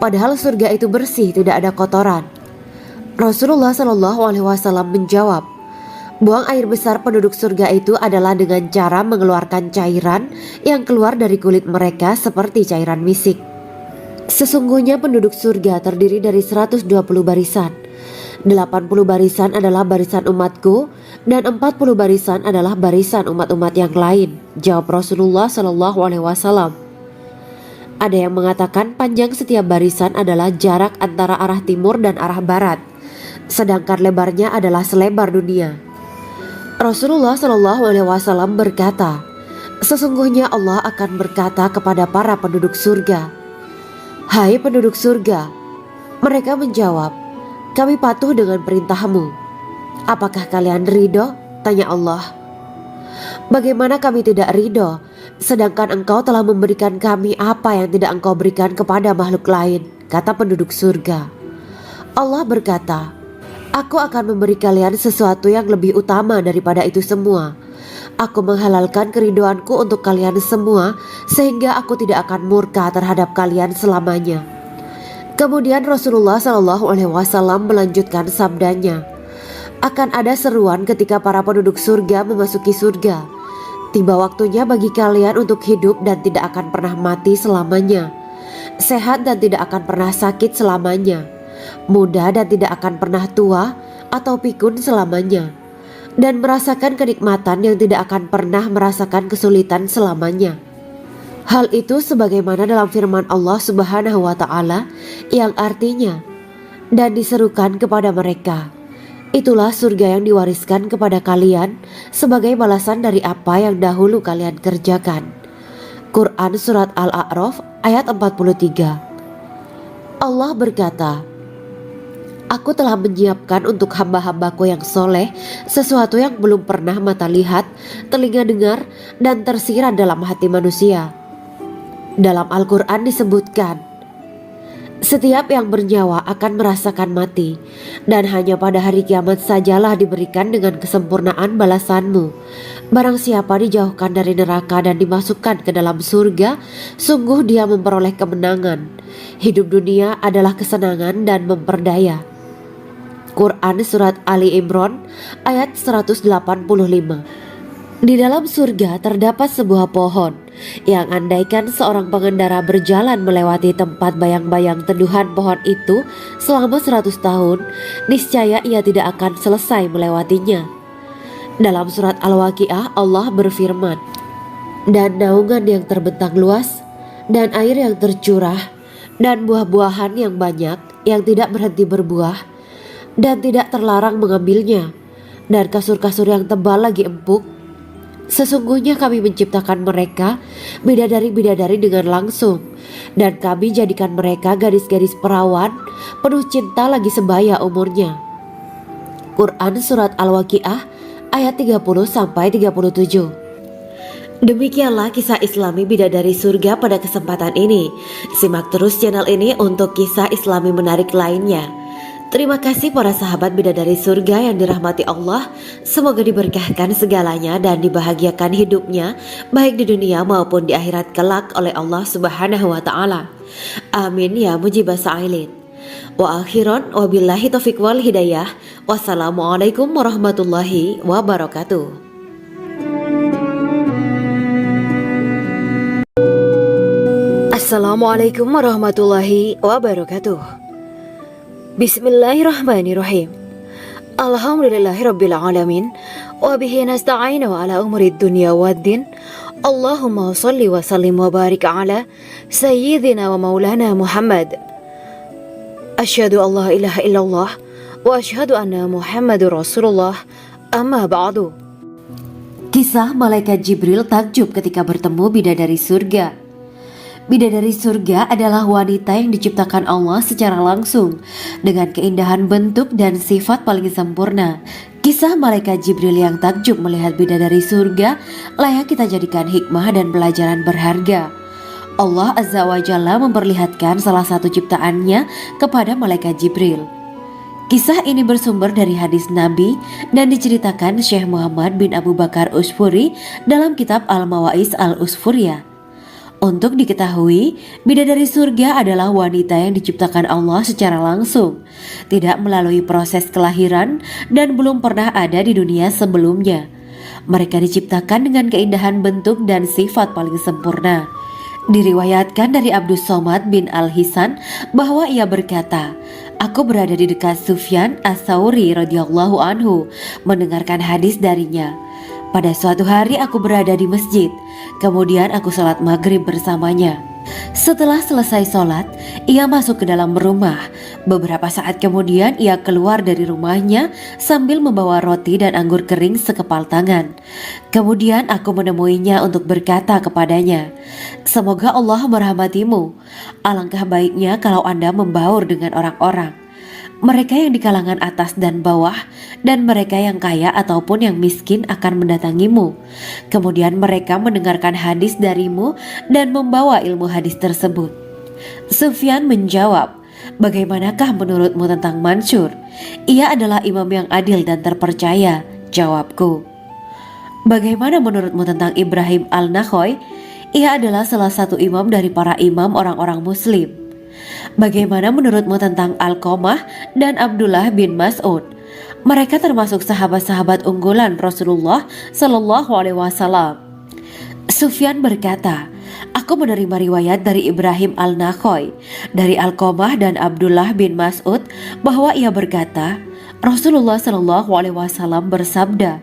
padahal surga itu bersih, tidak ada kotoran." Rasulullah SAW menjawab, "Buang air besar penduduk surga itu adalah dengan cara mengeluarkan cairan yang keluar dari kulit mereka seperti cairan misik." Sesungguhnya penduduk surga terdiri dari 120 barisan. 80 barisan adalah barisan umatku dan 40 barisan adalah barisan umat-umat yang lain, jawab Rasulullah SAW. Ada yang mengatakan panjang setiap barisan adalah jarak antara arah timur dan arah barat, sedangkan lebarnya adalah selebar dunia. Rasulullah SAW berkata, "Sesungguhnya Allah akan berkata kepada para penduduk surga, 'Hai penduduk surga,' mereka menjawab, 'Kami patuh dengan perintahmu.' 'Apakah kalian ridho?' tanya Allah. 'Bagaimana kami tidak ridho, sedangkan engkau telah memberikan kami apa yang tidak engkau berikan kepada makhluk lain,' kata penduduk surga. Allah berkata, 'Aku akan memberi kalian sesuatu yang lebih utama daripada itu semua. Aku menghalalkan keridoanku untuk kalian semua sehingga aku tidak akan murka terhadap kalian selamanya.'" Kemudian Rasulullah SAW melanjutkan sabdanya, "Akan ada seruan ketika para penduduk surga memasuki surga. Tiba waktunya bagi kalian untuk hidup dan tidak akan pernah mati selamanya, sehat dan tidak akan pernah sakit selamanya, muda dan tidak akan pernah tua atau pikun selamanya, dan merasakan kenikmatan yang tidak akan pernah merasakan kesulitan selamanya." Hal itu sebagaimana dalam firman Allah Subhanahu wa Ta'ala yang artinya, "Dan diserukan kepada mereka, itulah surga yang diwariskan kepada kalian sebagai balasan dari apa yang dahulu kalian kerjakan." Quran Surat Al-A'raf ayat 43. Allah berkata, "Aku telah menyiapkan untuk hamba-hambaku yang soleh sesuatu yang belum pernah mata lihat, telinga dengar, dan tersirat dalam hati manusia." Dalam Al-Quran disebutkan, "Setiap yang bernyawa akan merasakan mati, dan hanya pada hari kiamat sajalah diberikan dengan kesempurnaan balasanmu. Barang siapa dijauhkan dari neraka dan dimasukkan ke dalam surga, sungguh dia memperoleh kemenangan. Hidup dunia adalah kesenangan dan memperdaya." Quran Surat Ali Imran ayat 185. Di dalam surga terdapat sebuah pohon yang andaikan seorang pengendara berjalan melewati tempat bayang-bayang teduhan pohon itu selama 100 tahun, niscaya ia tidak akan selesai melewatinya. Dalam surat Al-Waqiah Allah berfirman, "Dan naungan yang terbentang luas, dan air yang tercurah, dan buah-buahan yang banyak, yang tidak berhenti berbuah dan tidak terlarang mengambilnya, dan kasur-kasur yang tebal lagi empuk. Sesungguhnya kami menciptakan mereka bidadari-bidadari dengan langsung, dan kami jadikan mereka gadis-gadis perawan penuh cinta lagi sebaya umurnya. Quran Surat Al-Waqiah ayat 30-37. Demikianlah kisah Islami bidadari surga pada kesempatan ini. Simak terus channel ini untuk kisah Islami menarik lainnya. Terima kasih para sahabat bidadari surga yang dirahmati Allah. Semoga diberkahkan segalanya dan dibahagiakan hidupnya baik di dunia maupun di akhirat kelak oleh Allah Subhanahu wa taala. Amin ya mujibah sa'ilin. Wa akhiran wabillahi taufiq wal hidayah. Wassalamualaikum warahmatullahi wabarakatuh. Assalamualaikum warahmatullahi wabarakatuh. Bismillahirrahmanirrahim. Alhamdulillahirabbil alamin wa bihi nasta'inu ala umurid dunya waddin. Allahumma shalli wa sallim wa barik ala sayyidina wa maulana Muhammad. Asyhadu an la ilaha illallah wa asyhadu anna Muhammadur Rasulullah. Amma ba'du. Kisah malaikat Jibril takjub ketika bertemu bidadari surga. Bidadari surga adalah wanita yang diciptakan Allah secara langsung dengan keindahan bentuk dan sifat paling sempurna. Kisah malaikat Jibril yang takjub melihat bidadari surga layak kita jadikan hikmah dan pelajaran berharga. Allah Azza wa Jalla memperlihatkan salah satu ciptaannya kepada malaikat Jibril. Kisah ini bersumber dari hadis Nabi dan diceritakan Syekh Muhammad bin Abu Bakar Usfuri dalam kitab Al-Mawaiz Al-Usfuriyah. Untuk diketahui, bidadari surga adalah wanita yang diciptakan Allah secara langsung, tidak melalui proses kelahiran dan belum pernah ada di dunia sebelumnya. Mereka diciptakan dengan keindahan bentuk dan sifat paling sempurna. Diriwayatkan dari Abdus Somad bin Al-Hisan bahwa ia berkata, "Aku berada di dekat Sufyan As-Sauri radhiyallahu anhu mendengarkan hadis darinya. Pada suatu hari aku berada di masjid, kemudian aku sholat maghrib bersamanya. Setelah selesai sholat, ia masuk ke dalam rumah. Beberapa saat kemudian ia keluar dari rumahnya sambil membawa roti dan anggur kering sekepal tangan. Kemudian aku menemuinya untuk berkata kepadanya, 'Semoga Allah merahmatimu. Alangkah baiknya kalau Anda membaur dengan orang-orang. Mereka yang di kalangan atas dan bawah, dan mereka yang kaya ataupun yang miskin akan mendatangimu. Kemudian mereka mendengarkan hadis darimu dan membawa ilmu hadis tersebut.' Sufyan menjawab, 'Bagaimanakah menurutmu tentang Mansur? Ia adalah imam yang adil dan terpercaya.' Jawabku. 'Bagaimana menurutmu tentang Ibrahim Al-Nakhoy? Ia adalah salah satu imam dari para imam orang-orang muslim.' 'Bagaimana menurutmu tentang Alqamah dan Abdullah bin Mas'ud? Mereka termasuk sahabat-sahabat unggulan Rasulullah Sallallahu Alaihi Wasallam.' Sufyan berkata, 'Aku menerima riwayat dari Ibrahim Al-Nakhoy, dari Alqamah dan Abdullah bin Mas'ud bahwa ia berkata, Rasulullah Sallallahu Alaihi Wasallam bersabda,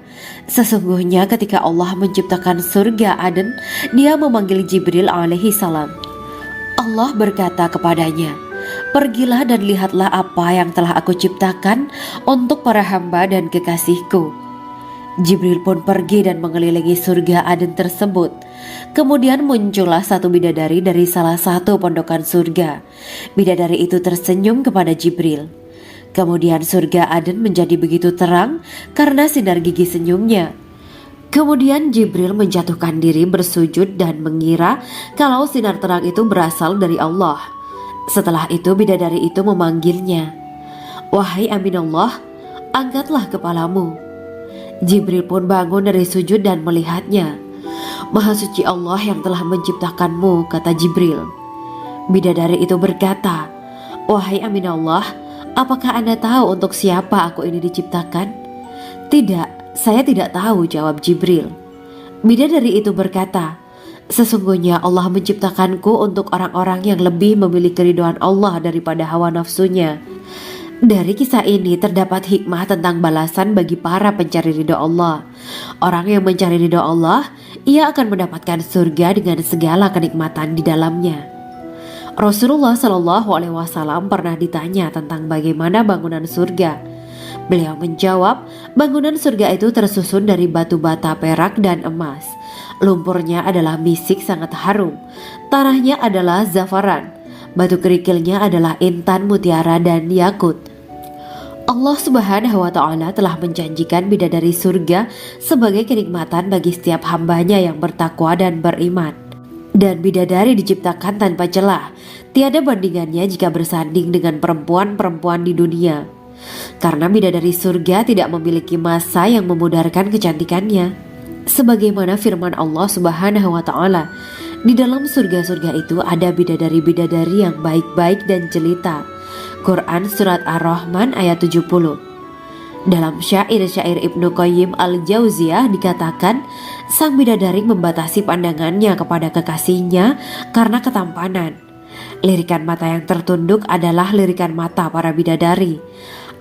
sesungguhnya ketika Allah menciptakan surga Aden, Dia memanggil Jibril alaihi salam. Allah berkata kepadanya, pergilah dan lihatlah apa yang telah aku ciptakan untuk para hamba dan kekasihku. Jibril pun pergi dan mengelilingi surga Aden tersebut. Kemudian muncullah satu bidadari dari salah satu pondokan surga. Bidadari itu tersenyum kepada Jibril. Kemudian surga Aden menjadi begitu terang karena sinar gigi senyumnya. Kemudian Jibril menjatuhkan diri bersujud dan mengira kalau sinar terang itu berasal dari Allah. Setelah itu bidadari itu memanggilnya, wahai Aminullah, angkatlah kepalamu. Jibril pun bangun dari sujud dan melihatnya. Maha suci Allah yang telah menciptakanmu, kata Jibril. Bidadari itu berkata, wahai Aminullah, apakah Anda tahu untuk siapa aku ini diciptakan? Tidak. Saya tidak tahu, jawab Jibril. Bidadari itu berkata, sesungguhnya Allah menciptakanku untuk orang-orang yang lebih memilih keridhaan Allah daripada hawa nafsunya. Dari kisah ini terdapat hikmah tentang balasan bagi para pencari ridho Allah. Orang yang mencari ridho Allah, ia akan mendapatkan surga dengan segala kenikmatan di dalamnya. Rasulullah Shallallahu Alaihi Wasallam pernah ditanya tentang bagaimana bangunan surga. Beliau menjawab, bangunan surga itu tersusun dari batu bata perak dan emas. Lumpurnya adalah misik sangat harum, tanahnya adalah zafaran, batu kerikilnya adalah intan, mutiara, dan yakut. Allah Subhanahu wa Ta'ala telah menjanjikan bidadari surga sebagai kenikmatan bagi setiap hambanya yang bertakwa dan beriman. Dan bidadari diciptakan tanpa celah, tiada bandingannya jika bersanding dengan perempuan-perempuan di dunia. Karena bidadari surga tidak memiliki masa yang memudarkan kecantikannya. Sebagaimana firman Allah Subhanahu wa Ta'ala, di dalam surga-surga itu ada bidadari-bidadari yang baik-baik dan jelita. Quran Surat Ar-Rahman ayat 70. Dalam syair-syair Ibnu Qayyim Al-Jauziyah dikatakan, sang bidadari membatasi pandangannya kepada kekasihnya karena ketampanan. Lirikan mata yang tertunduk adalah lirikan mata para bidadari.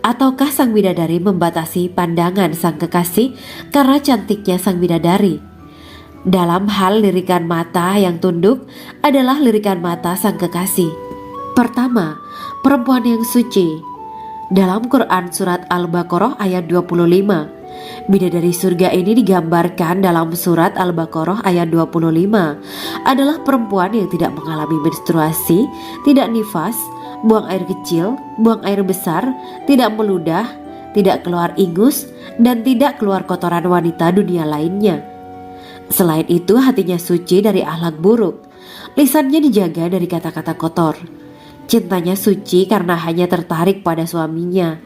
Ataukah sang bidadari membatasi pandangan sang kekasih karena cantiknya sang bidadari? Dalam hal lirikan mata yang tunduk adalah lirikan mata sang kekasih. Pertama, perempuan yang suci. Dalam Quran Surat Al-Baqarah ayat 25, bidadari surga ini digambarkan dalam Surat Al-Baqarah ayat 25 adalah perempuan yang tidak mengalami menstruasi, tidak nifas, buang air kecil, buang air besar, tidak meludah, tidak keluar ingus, dan tidak keluar kotoran wanita dunia lainnya. Selain itu, hatinya suci dari akhlak buruk, lisannya dijaga dari kata-kata kotor. Cintanya suci karena hanya tertarik pada suaminya.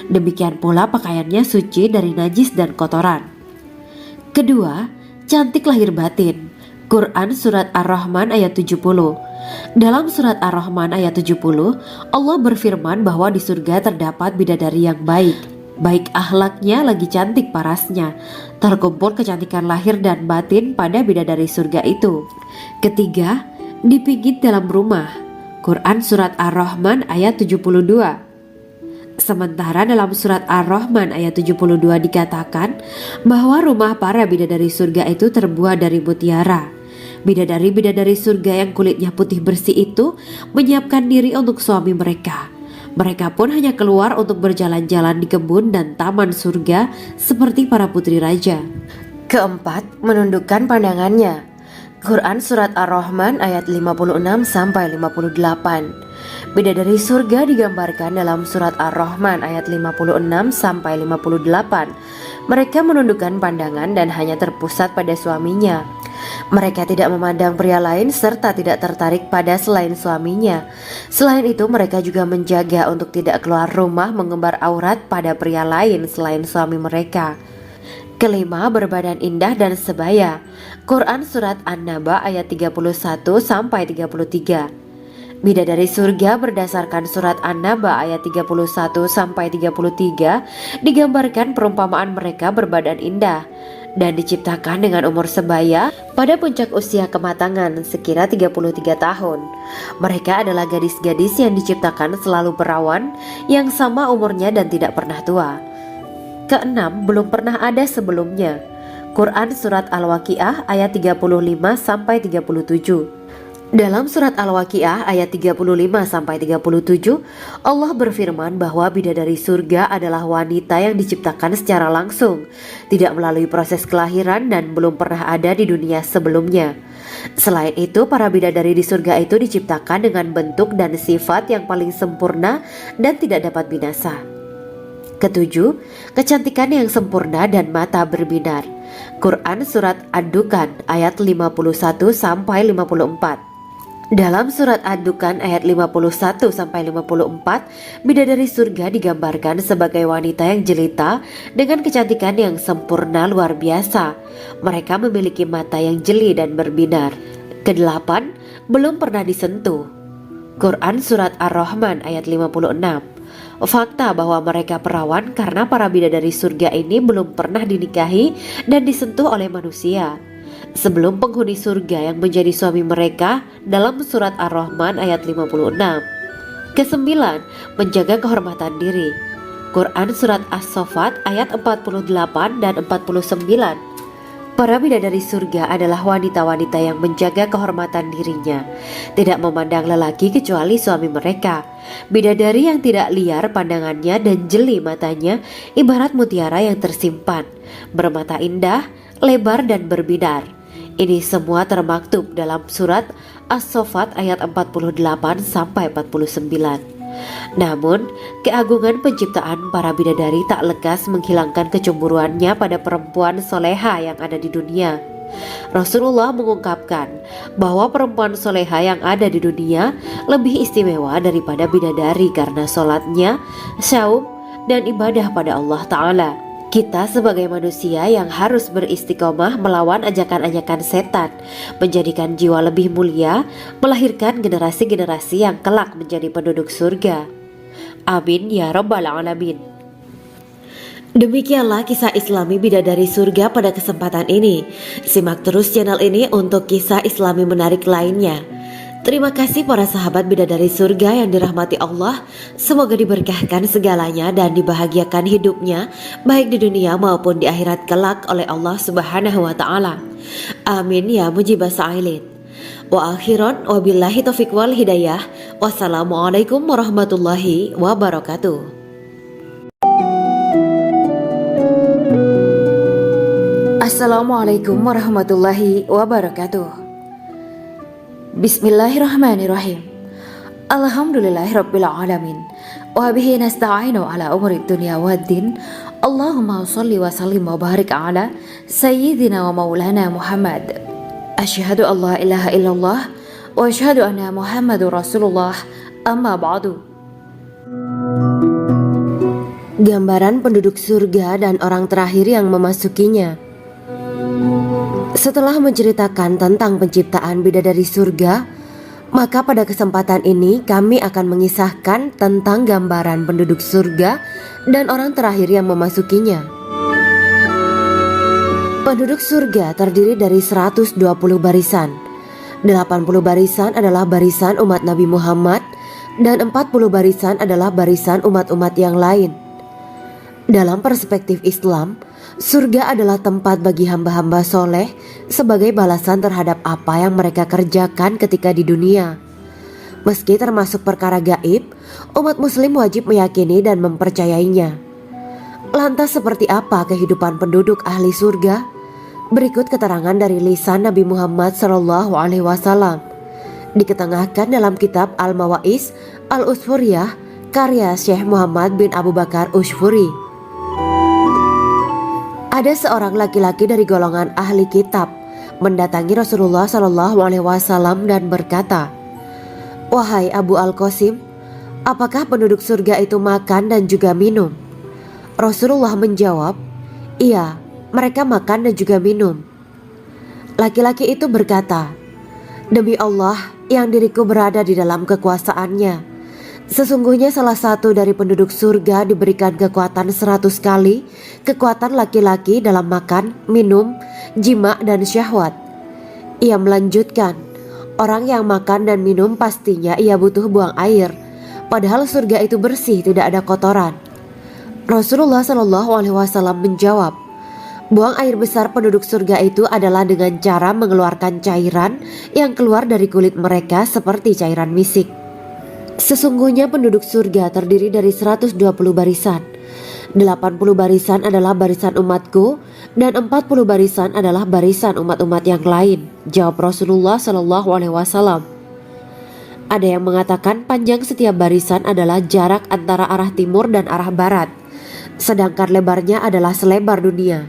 Demikian pula pakaiannya suci dari najis dan kotoran. Kedua, cantik lahir batin. Quran Surat Ar-Rahman ayat 70. Dalam Surat Ar-Rahman ayat 70, Allah berfirman bahwa di surga terdapat bidadari yang baik. Baik akhlaknya lagi cantik parasnya. Terkumpul kecantikan lahir dan batin pada bidadari surga itu. Ketiga, dipijit dalam rumah. Quran Surat Ar-Rahman ayat 72. Sementara dalam Surat Ar-Rahman ayat 72 dikatakan bahwa rumah para bidadari surga itu terbuat dari mutiara. Bidadari-bidadari surga yang kulitnya putih bersih itu menyiapkan diri untuk suami mereka. Mereka pun hanya keluar untuk berjalan-jalan di kebun dan taman surga seperti para putri raja. Keempat, menundukkan pandangannya. Quran Surat Ar-Rahman ayat 56-58. Bidadari surga digambarkan dalam Surat Ar-Rahman ayat 56-58. Mereka menundukkan pandangan dan hanya terpusat pada suaminya. Mereka tidak memandang pria lain serta tidak tertarik pada selain suaminya. Selain itu, mereka juga menjaga untuk tidak keluar rumah mengembar aurat pada pria lain selain suami mereka. Kelima, berbadan indah dan sebaya. Quran Surat An-Naba ayat 31-33. Bidadari surga berdasarkan Surat An-Naba ayat 31-33 digambarkan perumpamaan mereka berbadan indah dan diciptakan dengan umur sebaya pada puncak usia kematangan sekira 33 tahun. Mereka adalah gadis-gadis yang diciptakan selalu perawan yang sama umurnya dan tidak pernah tua. Keenam, belum pernah ada sebelumnya. Quran Surat Al-Waqiah ayat 35-37. Dalam Surat Al-Waqiah ayat 35-37, Allah berfirman bahwa bidadari surga adalah wanita yang diciptakan secara langsung, tidak melalui proses kelahiran dan belum pernah ada di dunia sebelumnya. Selain itu, para bidadari di surga itu diciptakan dengan bentuk dan sifat yang paling sempurna dan tidak dapat binasa. Ketujuh, kecantikan yang sempurna dan mata berbinar. Quran Surat Ad-Dukan ayat 51-54. Dalam Surat Ad-Dukan ayat 51-54, bidadari surga digambarkan sebagai wanita yang jelita dengan kecantikan yang sempurna luar biasa. Mereka memiliki mata yang jeli dan berbinar. Kedelapan, belum pernah disentuh. Quran Surat Ar-Rahman ayat 56. Fakta bahwa mereka perawan karena para bidadari surga ini belum pernah dinikahi dan disentuh oleh manusia sebelum penghuni surga yang menjadi suami mereka dalam Surat Ar-Rahman ayat 56. Kesembilan, menjaga kehormatan diri. Quran Surat As-Saffat ayat 48 dan 49. Para bidadari surga adalah wanita-wanita yang menjaga kehormatan dirinya, tidak memandang lelaki kecuali suami mereka. Bidadari yang tidak liar pandangannya dan jeli matanya, ibarat mutiara yang tersimpan, bermata indah, lebar dan berbinar. Ini semua termaktub dalam surat As-Saffat ayat 48 sampai 49. Namun, keagungan penciptaan para bidadari tak lekas menghilangkan kecemburuannya pada perempuan soleha yang ada di dunia. Rasulullah mengungkapkan bahwa perempuan soleha yang ada di dunia lebih istimewa daripada bidadari karena sholatnya, syaum, dan ibadah pada Allah Ta'ala. Kita sebagai manusia yang harus beristiqomah melawan ajakan-ajakan setan, menjadikan jiwa lebih mulia, melahirkan generasi-generasi yang kelak menjadi penduduk surga. Amin ya rabbal alamin. Demikianlah kisah Islami bidadari surga pada kesempatan ini. Simak terus channel ini untuk kisah Islami menarik lainnya. Terima kasih para sahabat bidadari surga yang dirahmati Allah. Semoga diberkahkan segalanya dan dibahagiakan hidupnya, baik di dunia maupun di akhirat kelak oleh Allah Subhanahu wa Ta'ala. Amin ya mujibah sa'ilin. Wa akhiran wabillahi taufiq wal hidayah. Wassalamualaikum warahmatullahi wabarakatuh. Assalamualaikum warahmatullahi wabarakatuh. Bismillahirrahmanirrahim. Alhamdulillahirabbil alamin. Wa bihi nasta'inu ala umuri dunya waddin. Allahumma shalli wa sallim wa barik ala sayyidina wa maulana Muhammad. Asyhadu an la ilaha illallah wa asyhadu anna Muhammadur Rasulullah. Amma ba'du. Gambaran penduduk surga dan orang terakhir yang memasukinya. Setelah menceritakan tentang penciptaan bidadari surga, maka pada kesempatan ini kami akan mengisahkan tentang gambaran penduduk surga dan orang terakhir yang memasukinya. Penduduk surga terdiri dari 120 barisan. 80 barisan adalah barisan umat Nabi Muhammad dan 40 barisan adalah barisan umat-umat yang lain. Dalam perspektif Islam, surga adalah tempat bagi hamba-hamba soleh sebagai balasan terhadap apa yang mereka kerjakan ketika di dunia. Meski termasuk perkara gaib, umat muslim wajib meyakini dan mempercayainya. Lantas seperti apa kehidupan penduduk ahli surga? Berikut keterangan dari lisan Nabi Muhammad SAW, diketengahkan dalam kitab Al-Mawaiz Al-Usfuriyah karya Syekh Muhammad bin Abu Bakar Ushfuri. Ada seorang laki-laki dari golongan ahli kitab mendatangi Rasulullah SAW dan berkata, "Wahai Abu Al-Qasim, apakah penduduk surga itu makan dan juga minum?" Rasulullah menjawab, "Iya, mereka makan dan juga minum." Laki-laki itu berkata, "Demi Allah yang diriku berada di dalam kekuasaannya, sesungguhnya salah satu dari penduduk surga diberikan kekuatan 100 kali kekuatan laki-laki dalam makan, minum, jima dan syahwat." Ia melanjutkan, "Orang yang makan dan minum pastinya ia butuh buang air, padahal surga itu bersih, tidak ada kotoran." Rasulullah SAW menjawab, "Buang air besar penduduk surga itu adalah dengan cara mengeluarkan cairan yang keluar dari kulit mereka seperti cairan misik." Sesungguhnya penduduk surga terdiri dari 120 barisan. 80 barisan adalah barisan umatku dan 40 barisan adalah barisan umat-umat yang lain, jawab Rasulullah SAW. Ada yang mengatakan panjang setiap barisan adalah jarak antara arah timur dan arah barat, sedangkan lebarnya adalah selebar dunia.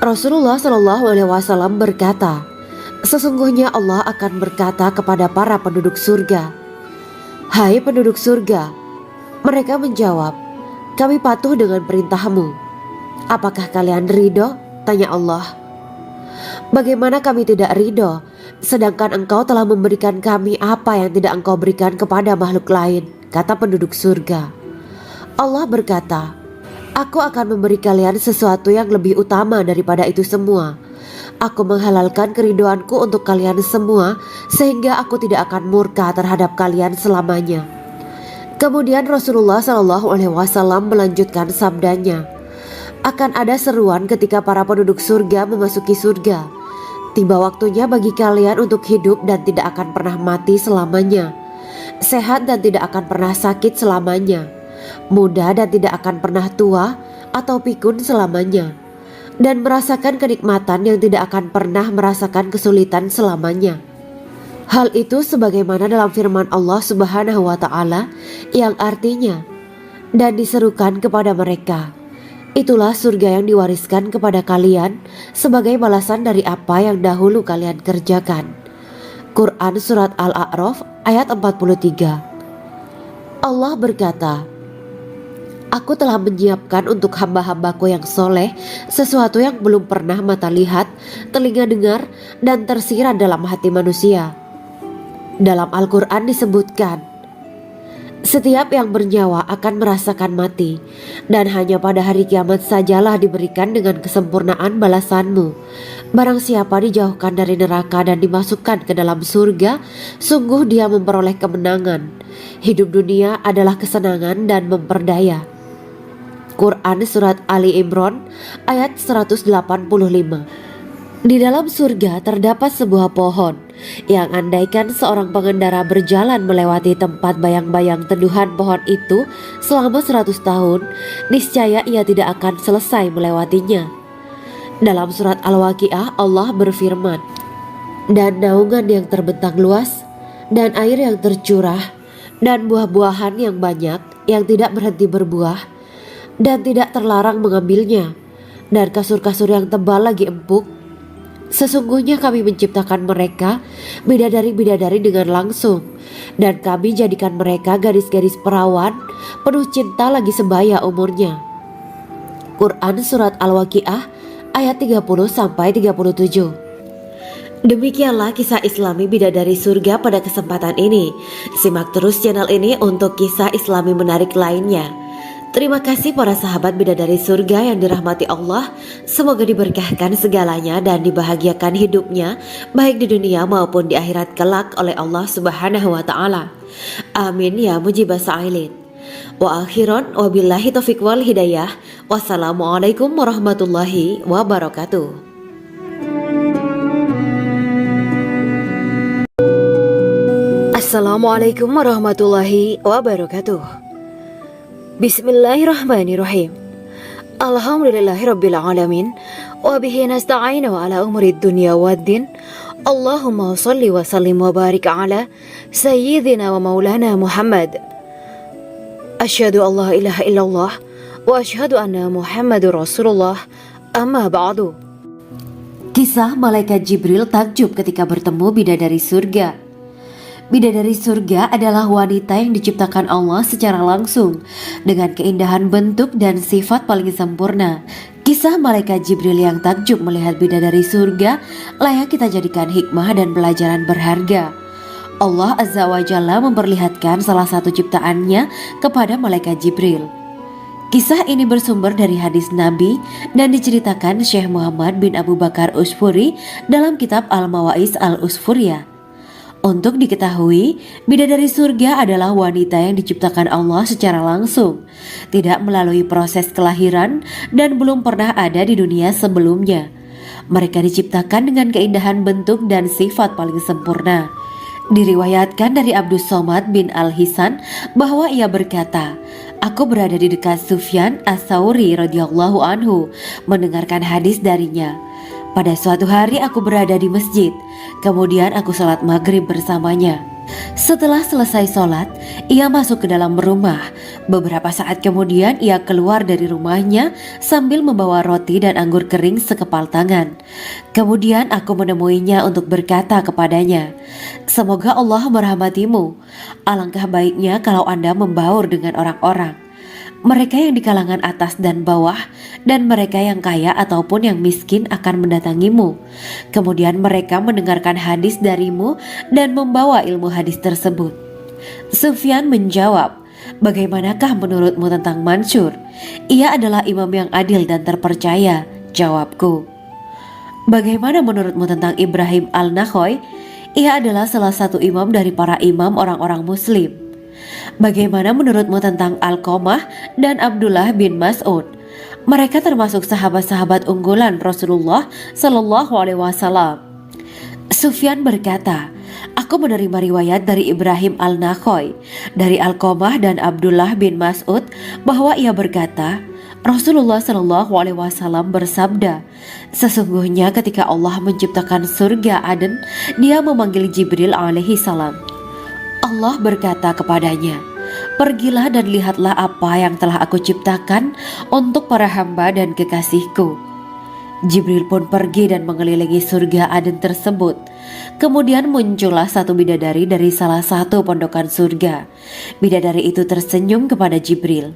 Rasulullah SAW berkata, "Sesungguhnya Allah akan berkata kepada para penduduk surga, 'Hai penduduk surga,' mereka menjawab, 'Kami patuh dengan perintahmu.' 'Apakah kalian ridho?' tanya Allah. 'Bagaimana kami tidak ridho, sedangkan engkau telah memberikan kami apa yang tidak engkau berikan kepada makhluk lain,' kata penduduk surga. Allah berkata, 'Aku akan memberi kalian sesuatu yang lebih utama daripada itu semua. Aku menghalalkan keridoanku untuk kalian semua, sehingga aku tidak akan murka terhadap kalian selamanya.' Kemudian Rasulullah SAW melanjutkan sabdanya, Akan ada seruan ketika para penduduk surga memasuki surga. Tiba waktunya bagi kalian untuk hidup dan tidak akan pernah mati selamanya, sehat dan tidak akan pernah sakit selamanya, muda dan tidak akan pernah tua atau pikun selamanya, dan merasakan kenikmatan yang tidak akan pernah merasakan kesulitan selamanya. Hal itu sebagaimana dalam firman Allah Subhanahu wa Ta'ala yang artinya, dan diserukan kepada mereka, itulah surga yang diwariskan kepada kalian sebagai balasan dari apa yang dahulu kalian kerjakan. Quran Surat Al-A'raf ayat 43. Allah berkata, Aku telah menyiapkan untuk hamba-hambaku yang soleh sesuatu yang belum pernah mata lihat, telinga dengar, dan tersirat dalam hati manusia. Dalam Al-Quran disebutkan, setiap yang bernyawa akan merasakan mati, dan hanya pada hari kiamat sajalah diberikan dengan kesempurnaan balasanmu. Barang siapa dijauhkan dari neraka dan dimasukkan ke dalam surga, sungguh dia memperoleh kemenangan. Hidup dunia adalah kesenangan dan memperdaya. Quran Surat Ali Imran ayat 185. Di dalam surga terdapat sebuah pohon yang andaikan seorang pengendara berjalan melewati tempat bayang-bayang teduhan pohon itu selama 100 tahun, niscaya ia tidak akan selesai melewatinya. Dalam surat Al-Waqiah Allah berfirman, dan naungan yang terbentang luas, dan air yang tercurah, dan buah-buahan yang banyak yang tidak berhenti berbuah, dan tidak terlarang mengambilnya, dan kasur-kasur yang tebal lagi empuk. Sesungguhnya kami menciptakan mereka bidadari-bidadari dengan langsung, dan kami jadikan mereka gadis-gadis perawan penuh cinta lagi sebaya umurnya. Quran Surat Al-Waqiah ayat 30-37. Demikianlah kisah Islami bidadari surga pada kesempatan ini. Simak terus channel ini untuk kisah Islami menarik lainnya. Terima kasih para sahabat bidadari surga yang dirahmati Allah. Semoga diberkahkan segalanya dan dibahagiakan hidupnya, baik di dunia maupun di akhirat kelak oleh Allah Subhanahu wa Ta'ala. Amin ya mujibah sa'ilin. Wa akhiran wabillahi taufiq wal hidayah. Wassalamualaikum warahmatullahi wabarakatuh. Assalamualaikum warahmatullahi wabarakatuh. Bismillahirrahmanirrahim. Alhamdulillahirabbil alamin wa bihi nasta'inu ala umurid dunya waddin. Allahumma shalli wa sallim wa barik ala sayyidina wa maulana Muhammad. Asyhadu an la ilaha illallah wa asyhadu anna Muhammadur Rasulullah. Amma ba'du. Kisah malaikat Jibril takjub ketika bertemu bidadari surga. Bidadari surga adalah wanita yang diciptakan Allah secara langsung dengan keindahan bentuk dan sifat paling sempurna. Kisah malaikat Jibril yang takjub melihat bidadari surga layak kita jadikan hikmah dan pelajaran berharga. Allah Azza wa Jalla memperlihatkan salah satu ciptaannya kepada malaikat Jibril. Kisah ini bersumber dari hadis Nabi dan diceritakan Syekh Muhammad bin Abu Bakar Usfuri dalam kitab Al-Mawaiz Al-Usfuriyah. Untuk diketahui, bidadari surga adalah wanita yang diciptakan Allah secara langsung, tidak melalui proses kelahiran dan belum pernah ada di dunia sebelumnya. Mereka diciptakan dengan keindahan bentuk dan sifat paling sempurna. Diriwayatkan dari Abdus Somad bin Al-Hisan bahwa ia berkata, Aku berada di dekat Sufyan As-Sauri radhiyallahu anhu mendengarkan hadis darinya. Pada suatu hari aku berada di masjid, kemudian aku sholat maghrib bersamanya. Setelah selesai sholat, ia masuk ke dalam rumah. Beberapa saat kemudian ia keluar dari rumahnya sambil membawa roti dan anggur kering sekepal tangan. Kemudian aku menemuinya untuk berkata kepadanya, Semoga Allah merahmatimu. Alangkah baiknya kalau Anda membaur dengan orang-orang. Mereka yang di kalangan atas dan bawah, dan mereka yang kaya ataupun yang miskin akan mendatangimu. Kemudian mereka mendengarkan hadis darimu dan membawa ilmu hadis tersebut. Sufyan menjawab, Bagaimanakah menurutmu tentang Mansur? Ia adalah imam yang adil dan terpercaya. Jawabku. Bagaimana menurutmu tentang Ibrahim Al-Nakhoy? Ia adalah salah satu imam dari para imam orang-orang muslim. Bagaimana menurutmu tentang Al-Qamah dan Abdullah bin Mas'ud? Mereka termasuk sahabat-sahabat unggulan Rasulullah Shallallahu Alaihi Wasallam. Sufyan berkata, aku menerima riwayat dari Ibrahim al-Nakhoy, dari Alqamah dan Abdullah bin Mas'ud bahwa ia berkata, Rasulullah Shallallahu Alaihi Wasallam bersabda, sesungguhnya ketika Allah menciptakan surga Aden, Dia memanggil Jibril alaihi salam. Allah berkata kepadanya, pergilah dan lihatlah apa yang telah aku ciptakan untuk para hamba dan kekasihku. Jibril pun pergi dan mengelilingi surga Aden tersebut. Kemudian muncullah satu bidadari dari salah satu pondokan surga. Bidadari itu tersenyum kepada Jibril.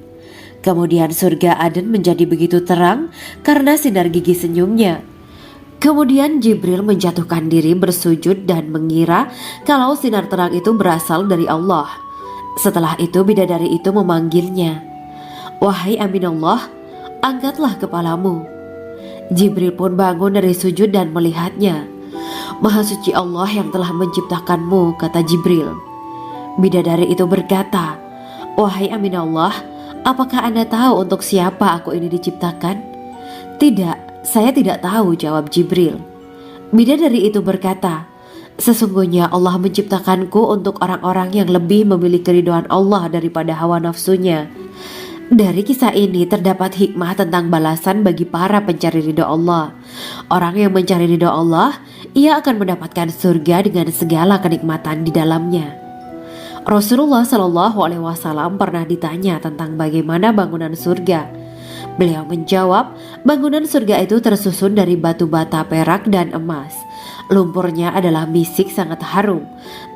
Kemudian surga Aden menjadi begitu terang karena sinar gigi senyumnya. Kemudian Jibril menjatuhkan diri bersujud dan mengira kalau sinar terang itu berasal dari Allah. Setelah itu bidadari itu memanggilnya, wahai Aminullah, angkatlah kepalamu. Jibril pun bangun dari sujud dan melihatnya. Maha suci Allah yang telah menciptakanmu, kata Jibril. Bidadari itu berkata, wahai Aminullah, apakah Anda tahu untuk siapa aku ini diciptakan? Tidak, saya tidak tahu, jawab Jibril. Bidadari itu berkata, sesungguhnya Allah menciptakanku untuk orang-orang yang lebih memilih keridhaan Allah daripada hawa nafsunya. Dari kisah ini terdapat hikmah tentang balasan bagi para pencari ridho Allah. Orang yang mencari ridho Allah, ia akan mendapatkan surga dengan segala kenikmatan di dalamnya. Rasulullah Shallallahu Alaihi Wasallam pernah ditanya tentang bagaimana bangunan surga. Beliau menjawab, bangunan surga itu tersusun dari batu bata, perak, dan emas. Lumpurnya adalah misik sangat harum.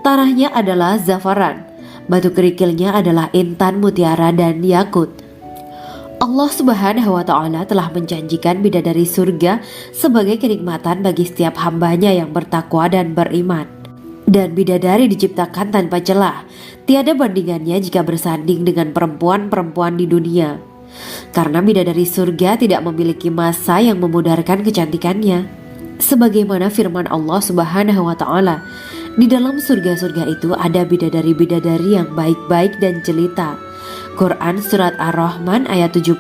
Tanahnya adalah zafaran. Batu kerikilnya adalah intan, mutiara, dan yakut. Allah Subhanahu wa Ta'ala telah menjanjikan bidadari surga sebagai kenikmatan bagi setiap hambanya yang bertakwa dan beriman. Dan bidadari diciptakan tanpa celah. Tiada bandingannya jika bersanding dengan perempuan-perempuan di dunia. Karena bidadari surga tidak memiliki masa yang memudarkan kecantikannya. Sebagaimana firman Allah Subhanahu wa Ta'ala, di dalam surga-surga itu ada bidadari-bidadari yang baik-baik dan jelita. Quran Surat Ar-Rahman ayat 70.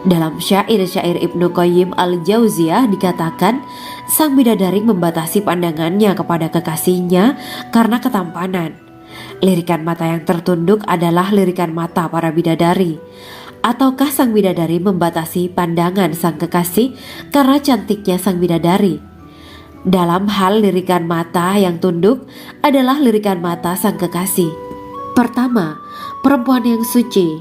Dalam syair-syair Ibnu Qayyim al-Jauziyah dikatakan, sang bidadari membatasi pandangannya kepada kekasihnya karena ketampanan. Lirikan mata yang tertunduk adalah lirikan mata para bidadari. Ataukah sang bidadari membatasi pandangan sang kekasih karena cantiknya sang bidadari? Dalam hal lirikan mata yang tunduk adalah lirikan mata sang kekasih. Pertama, perempuan yang suci.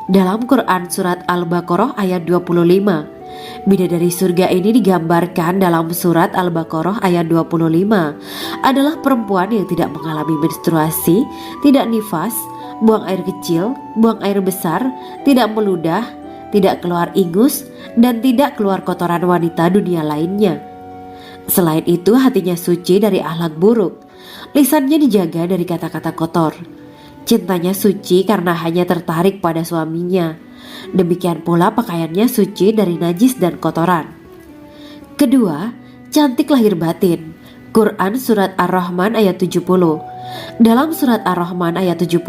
Dalam Quran Surat Al-Baqarah ayat 25, bidadari surga ini digambarkan dalam Surat Al-Baqarah ayat 25 adalah perempuan yang tidak mengalami menstruasi, tidak nifas, buang air kecil, buang air besar, tidak meludah, tidak keluar ingus, dan tidak keluar kotoran wanita dunia lainnya. Selain itu hatinya suci dari akhlak buruk, lisannya dijaga dari kata-kata kotor. Cintanya suci karena hanya tertarik pada suaminya. Demikian pula pakaiannya suci dari najis dan kotoran. Kedua, cantik lahir batin. Quran Surat Ar-Rahman ayat 70. Dalam Surat Ar-Rahman ayat 70,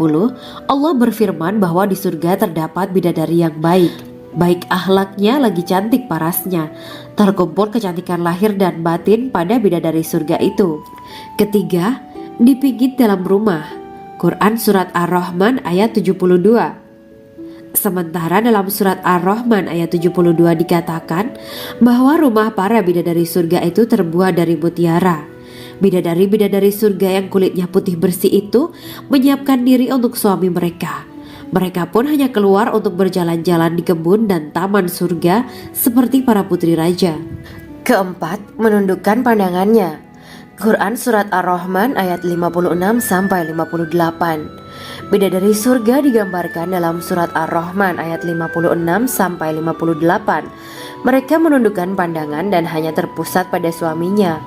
Allah berfirman bahwa di surga terdapat bidadari yang baik. Baik akhlaknya lagi cantik parasnya. Terkumpul kecantikan lahir dan batin pada bidadari surga itu. Ketiga, dipijit dalam rumah. Quran Surat Ar-Rahman ayat 72. Sementara dalam Surat Ar-Rahman ayat 72 dikatakan bahwa rumah para bidadari surga itu terbuat dari mutiara. Bidadari-bidadari surga yang kulitnya putih bersih itu menyiapkan diri untuk suami mereka. Mereka pun hanya keluar untuk berjalan-jalan di kebun dan taman surga seperti para putri raja. Keempat, menundukkan pandangannya. Quran Surat Ar-Rahman ayat 56-58. Bidadari surga digambarkan dalam Surat Ar-Rahman ayat 56-58. Mereka menundukkan pandangan dan hanya terpusat pada suaminya.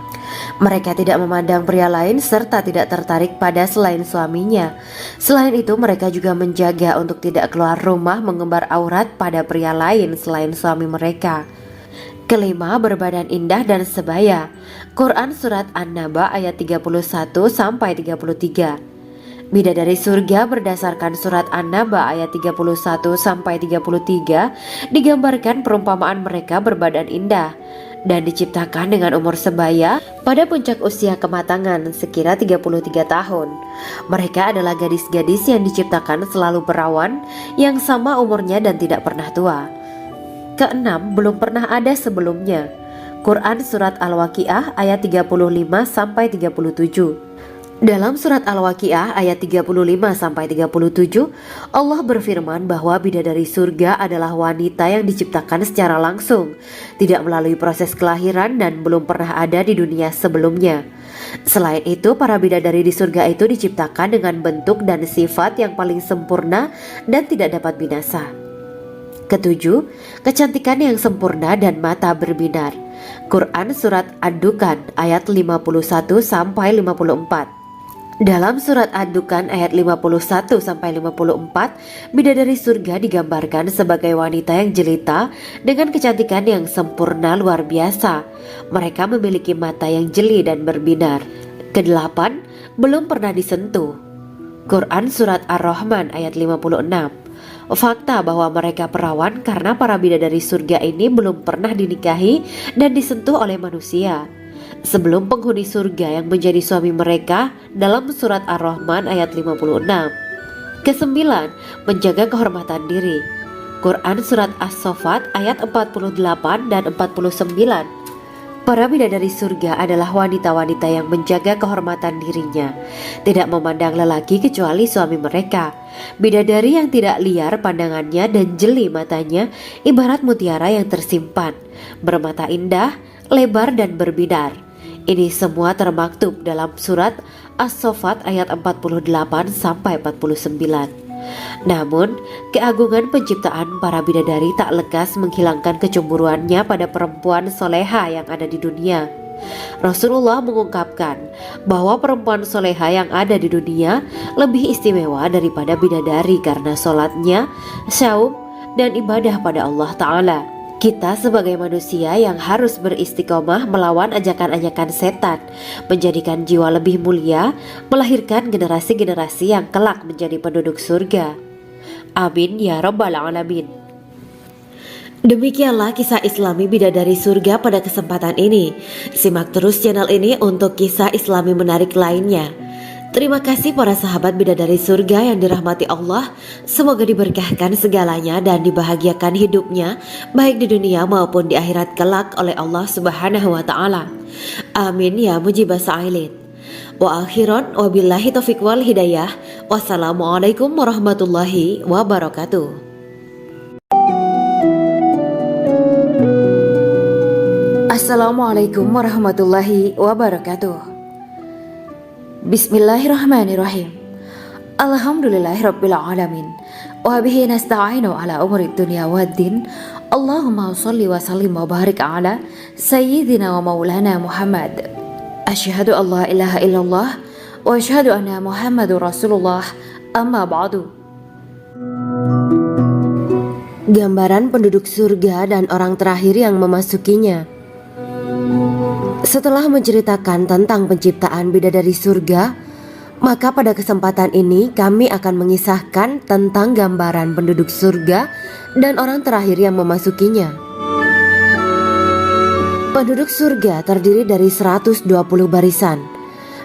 Mereka tidak memandang pria lain serta tidak tertarik pada selain suaminya. Selain itu mereka juga menjaga untuk tidak keluar rumah mengembar aurat pada pria lain selain suami mereka. Kelima, berbadan indah dan sebaya. Quran Surat An-Naba ayat 31-33. Bidadari surga berdasarkan surat An-Naba ayat 31-33 digambarkan perumpamaan mereka berbadan indah dan diciptakan dengan umur sebaya pada puncak usia kematangan sekira 33 tahun. Mereka adalah gadis-gadis yang diciptakan selalu perawan yang sama umurnya dan tidak pernah tua. Keenam, belum pernah ada sebelumnya. Quran Surat Al-Waqiah ayat 35-37. Dalam surat Al-Waqiah ayat 35-37, Allah berfirman bahwa bidadari surga adalah wanita yang diciptakan secara langsung, tidak melalui proses kelahiran dan belum pernah ada di dunia sebelumnya. Selain itu, para bidadari di surga itu diciptakan dengan bentuk dan sifat yang paling sempurna dan tidak dapat binasa. Ketujuh, kecantikan yang sempurna dan mata berbinar. Quran Surat Ad-Dukan ayat 51-54. Dalam surat Ad-Dukan ayat 51-54, bidadari surga digambarkan sebagai wanita yang jelita dengan kecantikan yang sempurna luar biasa. Mereka memiliki mata yang jeli dan berbinar. Kedelapan, belum pernah disentuh. Quran Surat Ar-Rahman ayat 56. Fakta bahwa mereka perawan karena para bidadari surga ini belum pernah dinikahi dan disentuh oleh manusia sebelum penghuni surga yang menjadi suami mereka dalam surat Ar-Rahman ayat 56. Kesembilan, menjaga kehormatan diri. Quran Surat As-Saffat ayat 48 dan 49. Para bidadari surga adalah wanita-wanita yang menjaga kehormatan dirinya, tidak memandang lelaki kecuali suami mereka. Bidadari yang tidak liar pandangannya dan jeli matanya ibarat mutiara yang tersimpan, bermata indah, lebar dan berbinar. Ini semua termaktub dalam surat As-Saffat ayat 48-49. Namun, keagungan penciptaan para bidadari tak lekas menghilangkan kecemburuannya pada perempuan soleha yang ada di dunia. Rasulullah mengungkapkan bahwa perempuan soleha yang ada di dunia lebih istimewa daripada bidadari karena sholatnya, syaum, dan ibadah pada Allah Ta'ala. Kita sebagai manusia yang harus beristiqomah melawan ajakan-ajakan setan, menjadikan jiwa lebih mulia, melahirkan generasi-generasi yang kelak menjadi penduduk surga. Amin ya rabbal alamin. Demikianlah kisah Islami bidadari surga pada kesempatan ini. Simak terus channel ini untuk kisah Islami menarik lainnya. Terima kasih para sahabat bidadari surga yang dirahmati Allah. Semoga diberkahkan segalanya dan dibahagiakan hidupnya baik di dunia maupun di akhirat kelak oleh Allah Subhanahu wa taala. Amin ya mujibah sa'ilin. Wa akhiran wabillahi taufiq wal hidayah. Wassalamualaikum warahmatullahi wabarakatuh. Assalamualaikum warahmatullahi wabarakatuh. Bismillahirrahmanirrahim. Alhamdulillahirabbil alamin. Wa bihi nasta'inu ala umuri dunya waddin. Allahumma shalli wa sallim wa barik ala sayyidina wa maulana Muhammad. Asyhadu an la ilaha illallah wa asyhadu anna Muhammadur Rasulullah. Amma ba'du. Gambaran penduduk surga dan orang terakhir yang memasukinya. Setelah menceritakan tentang penciptaan bidadari surga, maka pada kesempatan ini kami akan mengisahkan tentang gambaran penduduk surga dan orang terakhir yang memasukinya. Penduduk surga terdiri dari 120 barisan.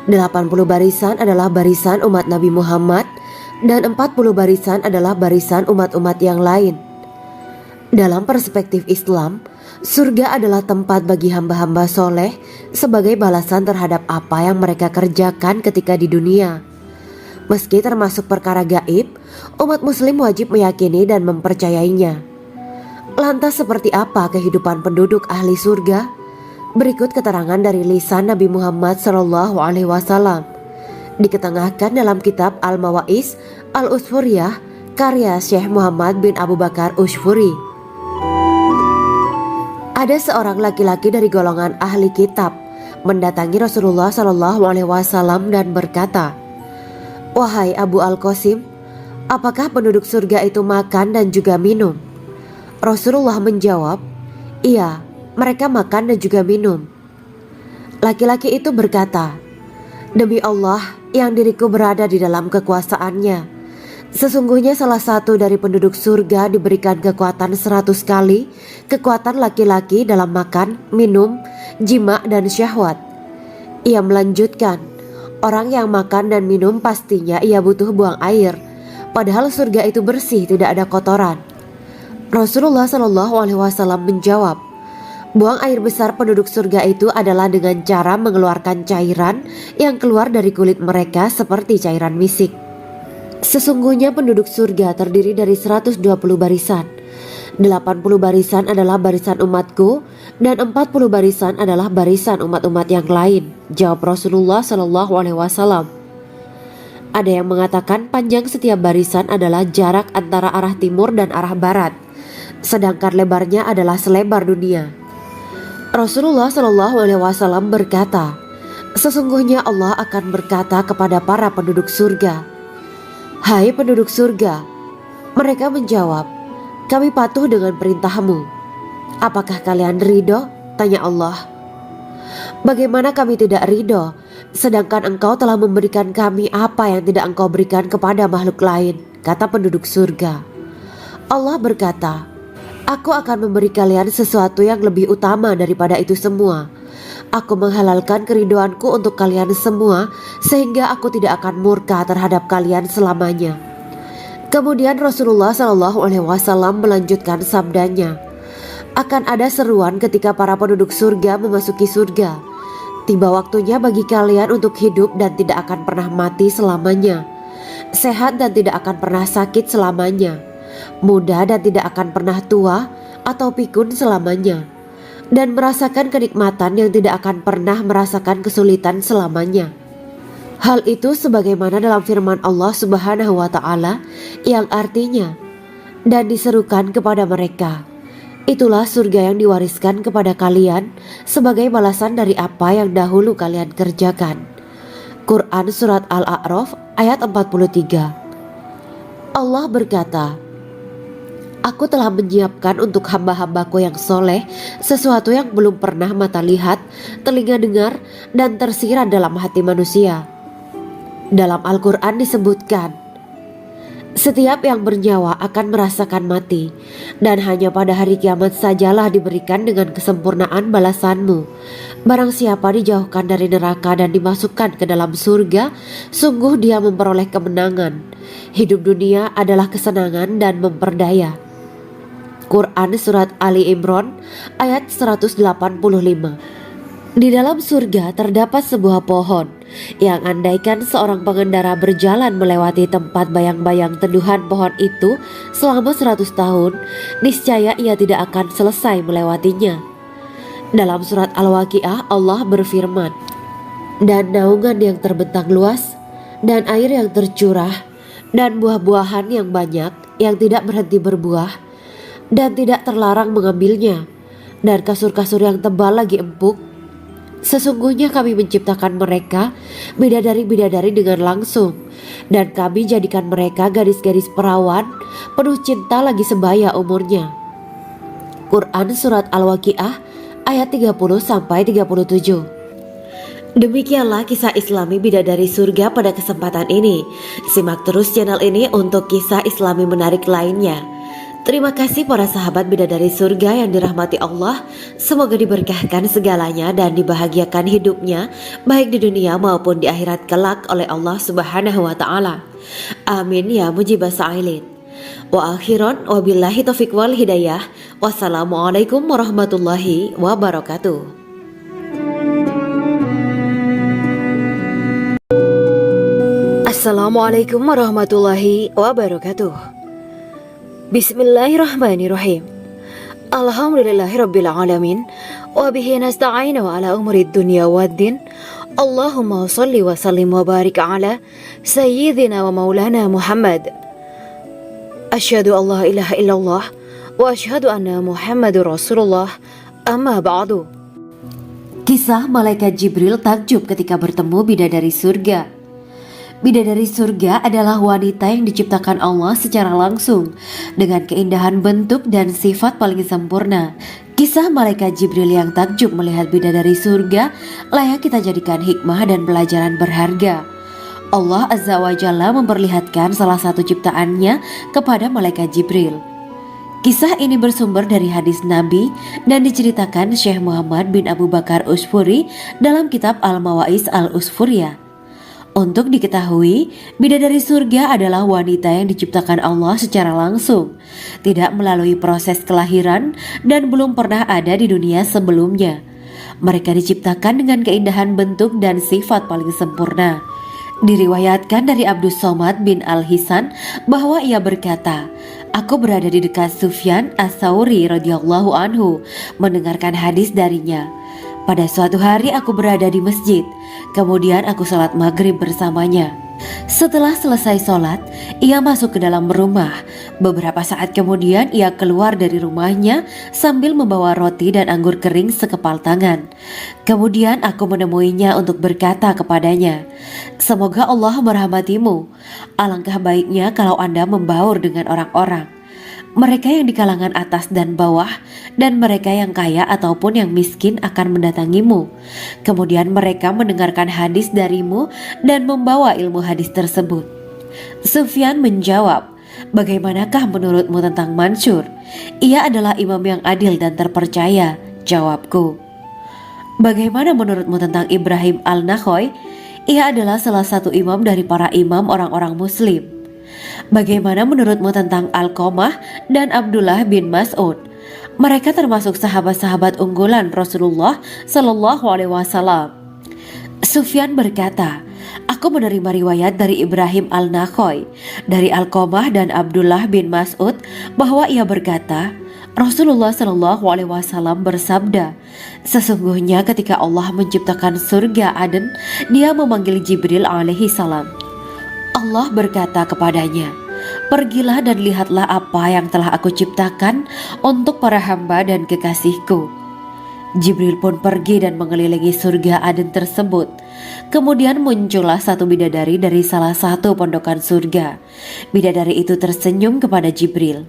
80 barisan adalah barisan umat Nabi Muhammad dan 40 barisan adalah barisan umat-umat yang lain. Dalam perspektif Islam, surga adalah tempat bagi hamba-hamba soleh sebagai balasan terhadap apa yang mereka kerjakan ketika di dunia. Meski termasuk perkara gaib, umat muslim wajib meyakini dan mempercayainya. Lantas seperti apa kehidupan penduduk ahli surga? Berikut keterangan dari lisan Nabi Muhammad SAW, diketengahkan dalam kitab Al-Mawaiz Al-Usfuriyah karya Syekh Muhammad bin Abu Bakar Ushfuri. Ada seorang laki-laki dari golongan ahli kitab mendatangi Rasulullah SAW dan berkata, "Wahai Abu Al-Qasim, apakah penduduk surga itu makan dan juga minum?" Rasulullah menjawab, "Iya, mereka makan dan juga minum." Laki-laki itu berkata, "Demi Allah, yang diriku berada di dalam kekuasaannya. Sesungguhnya salah satu dari penduduk surga diberikan kekuatan 100 kali kekuatan laki-laki dalam makan, minum, jima, dan syahwat. Ia melanjutkan, orang yang makan dan minum pastinya ia butuh buang air, padahal surga itu bersih, tidak ada kotoran. Rasulullah SAW menjawab, buang air besar penduduk surga itu adalah dengan cara mengeluarkan cairan yang keluar dari kulit mereka seperti cairan misik. Sesungguhnya penduduk surga terdiri dari 120 barisan. 80 barisan adalah barisan umatku dan 40 barisan adalah barisan umat-umat yang lain, jawab Rasulullah SAW. Ada yang mengatakan panjang setiap barisan adalah jarak antara arah timur dan arah barat, sedangkan lebarnya adalah selebar dunia. Rasulullah SAW berkata, sesungguhnya Allah akan berkata kepada para penduduk surga, hai penduduk surga. Mereka menjawab, kami patuh dengan perintahmu. Apakah kalian ridho? Tanya Allah. Bagaimana kami tidak ridho, sedangkan engkau telah memberikan kami apa yang tidak engkau berikan kepada makhluk lain, kata penduduk surga. Allah berkata, aku akan memberi kalian sesuatu yang lebih utama daripada itu semua. Aku menghalalkan keridoanku untuk kalian semua, sehingga aku tidak akan murka terhadap kalian selamanya. Kemudian Rasulullah SAW melanjutkan sabdanya, akan ada seruan ketika para penduduk surga memasuki surga. Tiba waktunya bagi kalian untuk hidup dan tidak akan pernah mati selamanya, sehat dan tidak akan pernah sakit selamanya, muda dan tidak akan pernah tua atau pikun selamanya, dan merasakan kenikmatan yang tidak akan pernah merasakan kesulitan selamanya. Hal itu sebagaimana dalam firman Allah Subhanahu wa Ta'ala yang artinya, dan diserukan kepada mereka, itulah surga yang diwariskan kepada kalian sebagai balasan dari apa yang dahulu kalian kerjakan. Quran Surat Al-A'raf ayat 43. Allah berkata, aku telah menyiapkan untuk hamba-hambaku yang soleh sesuatu yang belum pernah mata lihat, telinga dengar, dan tersirat dalam hati manusia. Dalam Al-Quran disebutkan, setiap yang bernyawa akan merasakan mati, dan hanya pada hari kiamat sajalah diberikan dengan kesempurnaan balasanmu. Barang siapa dijauhkan dari neraka dan dimasukkan ke dalam surga, sungguh dia memperoleh kemenangan. Hidup dunia adalah kesenangan dan memperdaya. Quran Surat Ali Imran ayat 185. Di dalam surga terdapat sebuah pohon yang andaikan seorang pengendara berjalan melewati tempat bayang-bayang teduhan pohon itu selama 100 tahun, niscaya ia tidak akan selesai melewatinya. Dalam surat Al-Waqiah Allah berfirman, dan naungan yang terbentang luas, dan air yang tercurah, dan buah-buahan yang banyak yang tidak berhenti berbuah, dan tidak terlarang mengambilnya, dan kasur-kasur yang tebal lagi empuk. Sesungguhnya kami menciptakan mereka bidadari-bidadari dengan langsung, dan kami jadikan mereka gadis-gadis perawan penuh cinta lagi sebaya umurnya. Quran Surat Al-Waqiah ayat 30-37. Demikianlah kisah Islami bidadari surga pada kesempatan ini. Simak terus channel ini untuk kisah Islami menarik lainnya. Terima kasih para sahabat bidadari surga yang dirahmati Allah. Semoga diberkahkan segalanya dan dibahagiakan hidupnya, baik di dunia maupun di akhirat kelak oleh Allah Subhanahu wa Ta'ala. Amin ya mujibah sa'ilin. Wa akhiran wabillahi taufiq wal hidayah. Wassalamualaikum warahmatullahi wabarakatuh. Assalamualaikum warahmatullahi wabarakatuh. Bismillahirrahmanirrahim. Alhamdulillahirabbil alamin wa bihi nasta'inu ala umurid dunya waddin. Allahumma shalli wa sallim wa barik ala sayyidina wa maulana Muhammad. Asyhadu an la ilaha illallah wa asyhadu anna Muhammadur Rasulullah. Amma ba'du. Kisah malaikat Jibril takjub ketika bertemu bidadari surga. Bidadari surga adalah wanita yang diciptakan Allah secara langsung dengan keindahan bentuk dan sifat paling sempurna. Kisah malaikat Jibril yang takjub melihat bidadari surga layak kita jadikan hikmah dan pelajaran berharga. Allah Azza wa Jalla memperlihatkan salah satu ciptaannya kepada malaikat Jibril. Kisah ini bersumber dari hadis Nabi dan diceritakan Syekh Muhammad bin Abu Bakar Usfuri dalam kitab Al-Mawaiz Al-Usfuriyah. Untuk diketahui, bidadari surga adalah wanita yang diciptakan Allah secara langsung, tidak melalui proses kelahiran dan belum pernah ada di dunia sebelumnya. Mereka diciptakan dengan keindahan bentuk dan sifat paling sempurna. Diriwayatkan dari Abdus Somad bin Al-Hisan bahwa ia berkata, "Aku berada di dekat Sufyan As-Sauri radhiyallahu anhu mendengarkan hadis darinya. Pada suatu hari aku berada di masjid, kemudian aku sholat maghrib bersamanya. Setelah selesai sholat, ia masuk ke dalam rumah. Beberapa saat kemudian ia keluar dari rumahnya sambil membawa roti dan anggur kering sekepal tangan. Kemudian aku menemuinya untuk berkata kepadanya, 'Semoga Allah merahmatimu. Alangkah baiknya kalau Anda membaur dengan orang-orang. Mereka yang di kalangan atas dan bawah, dan mereka yang kaya ataupun yang miskin akan mendatangimu. Kemudian mereka mendengarkan hadis darimu dan membawa ilmu hadis tersebut.' Sufyan menjawab, 'Bagaimanakah menurutmu tentang Mansur? Ia adalah imam yang adil dan terpercaya.' Jawabku. 'Bagaimana menurutmu tentang Ibrahim Al-Nakhoy? Ia adalah salah satu imam dari para imam orang-orang muslim.' 'Bagaimana menurutmu tentang Alqamah dan Abdullah bin Mas'ud? Mereka termasuk sahabat-sahabat unggulan Rasulullah Sallallahu Alaihi Wasallam.' Sufyan berkata, 'Aku menerima riwayat dari Ibrahim Al-Nakhoy, dari Alqamah dan Abdullah bin Mas'ud bahwa ia berkata, Rasulullah Sallallahu Alaihi Wasallam bersabda, sesungguhnya ketika Allah menciptakan surga Aden, Dia memanggil Jibril alaihi salam. Allah berkata kepadanya, pergilah dan lihatlah apa yang telah aku ciptakan untuk para hamba dan kekasihku. Jibril pun pergi dan mengelilingi surga Aden tersebut. Kemudian muncullah satu bidadari dari salah satu pondokan surga. Bidadari itu tersenyum kepada Jibril.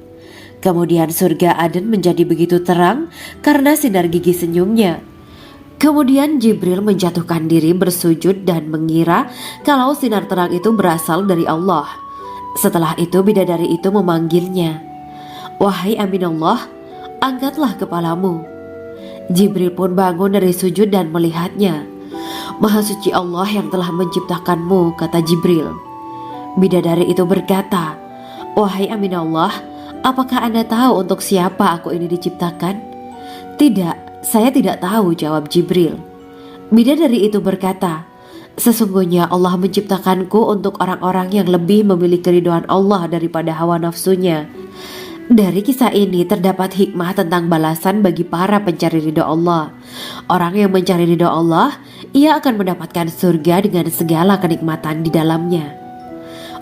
Kemudian surga Aden menjadi begitu terang karena sinar gigi senyumnya. Kemudian Jibril menjatuhkan diri bersujud dan mengira kalau sinar terang itu berasal dari Allah. Setelah itu bidadari itu memanggilnya, wahai Aminullah, angkatlah kepalamu. Jibril pun bangun dari sujud dan melihatnya. Maha suci Allah yang telah menciptakanmu, kata Jibril. Bidadari itu berkata, wahai Aminullah, apakah Anda tahu untuk siapa aku ini diciptakan? Tidak, saya tidak tahu, jawab Jibril. Bidadari itu berkata, sesungguhnya Allah menciptakanku untuk orang-orang yang lebih memilih keridhaan Allah daripada hawa nafsunya. Dari kisah ini terdapat hikmah tentang balasan bagi para pencari ridho Allah. Orang yang mencari ridho Allah, ia akan mendapatkan surga dengan segala kenikmatan di dalamnya.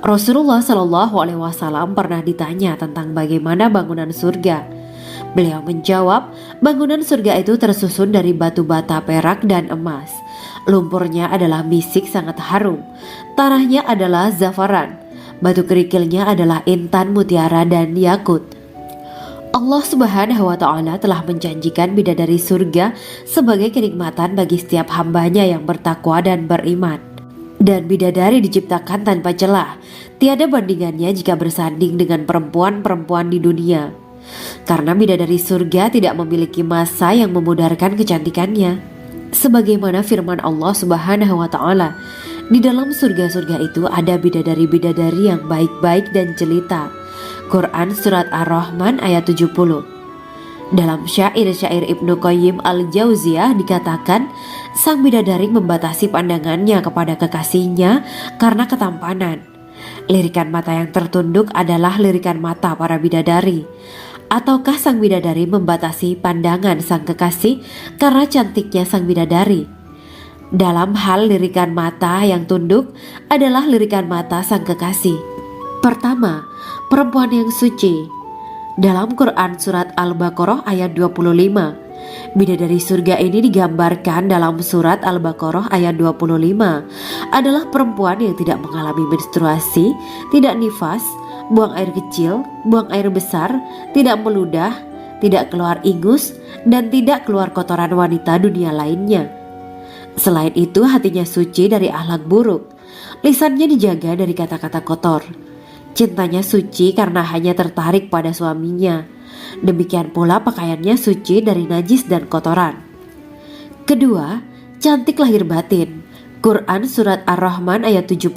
Rasulullah Shallallahu Alaihi Wasallam pernah ditanya tentang bagaimana bangunan surga. Beliau menjawab, bangunan surga itu tersusun dari batu bata, perak, dan emas. Lumpurnya adalah misik sangat harum. Tanahnya adalah zafaran. Batu kerikilnya adalah intan, mutiara, dan yakut. Allah Subhanahu wa Ta'ala telah menjanjikan bidadari surga sebagai kenikmatan bagi setiap hambanya yang bertakwa dan beriman. Dan bidadari diciptakan tanpa celah, tiada bandingannya jika bersanding dengan perempuan-perempuan di dunia. Karena bidadari surga tidak memiliki masa yang memudarkan kecantikannya. Sebagaimana firman Allah Subhanahu wa Ta'ala, di dalam surga-surga itu ada bidadari-bidadari yang baik-baik dan jelita. Quran Surat Ar-Rahman ayat 70. Dalam syair-syair Ibnu Qayyim Al-Jauziyah dikatakan, sang bidadari membatasi pandangannya kepada kekasihnya karena ketampanan. Lirikan mata yang tertunduk adalah lirikan mata para bidadari. Ataukah sang bidadari membatasi pandangan sang kekasih karena cantiknya sang bidadari? Dalam hal lirikan mata yang tunduk adalah lirikan mata sang kekasih. Pertama, perempuan yang suci. Dalam Quran Surat Al-Baqarah ayat 25, bidadari surga ini digambarkan dalam Surat Al-Baqarah ayat 25 adalah perempuan yang tidak mengalami menstruasi, tidak nifas, buang air kecil, buang air besar, tidak meludah, tidak keluar ingus, dan tidak keluar kotoran wanita dunia lainnya. Selain itu hatinya suci dari akhlak buruk. Lisannya dijaga dari kata-kata kotor. Cintanya suci karena hanya tertarik pada suaminya. Demikian pula pakaiannya suci dari najis dan kotoran. Kedua, cantik lahir batin. Quran Surat Ar-Rahman ayat 70.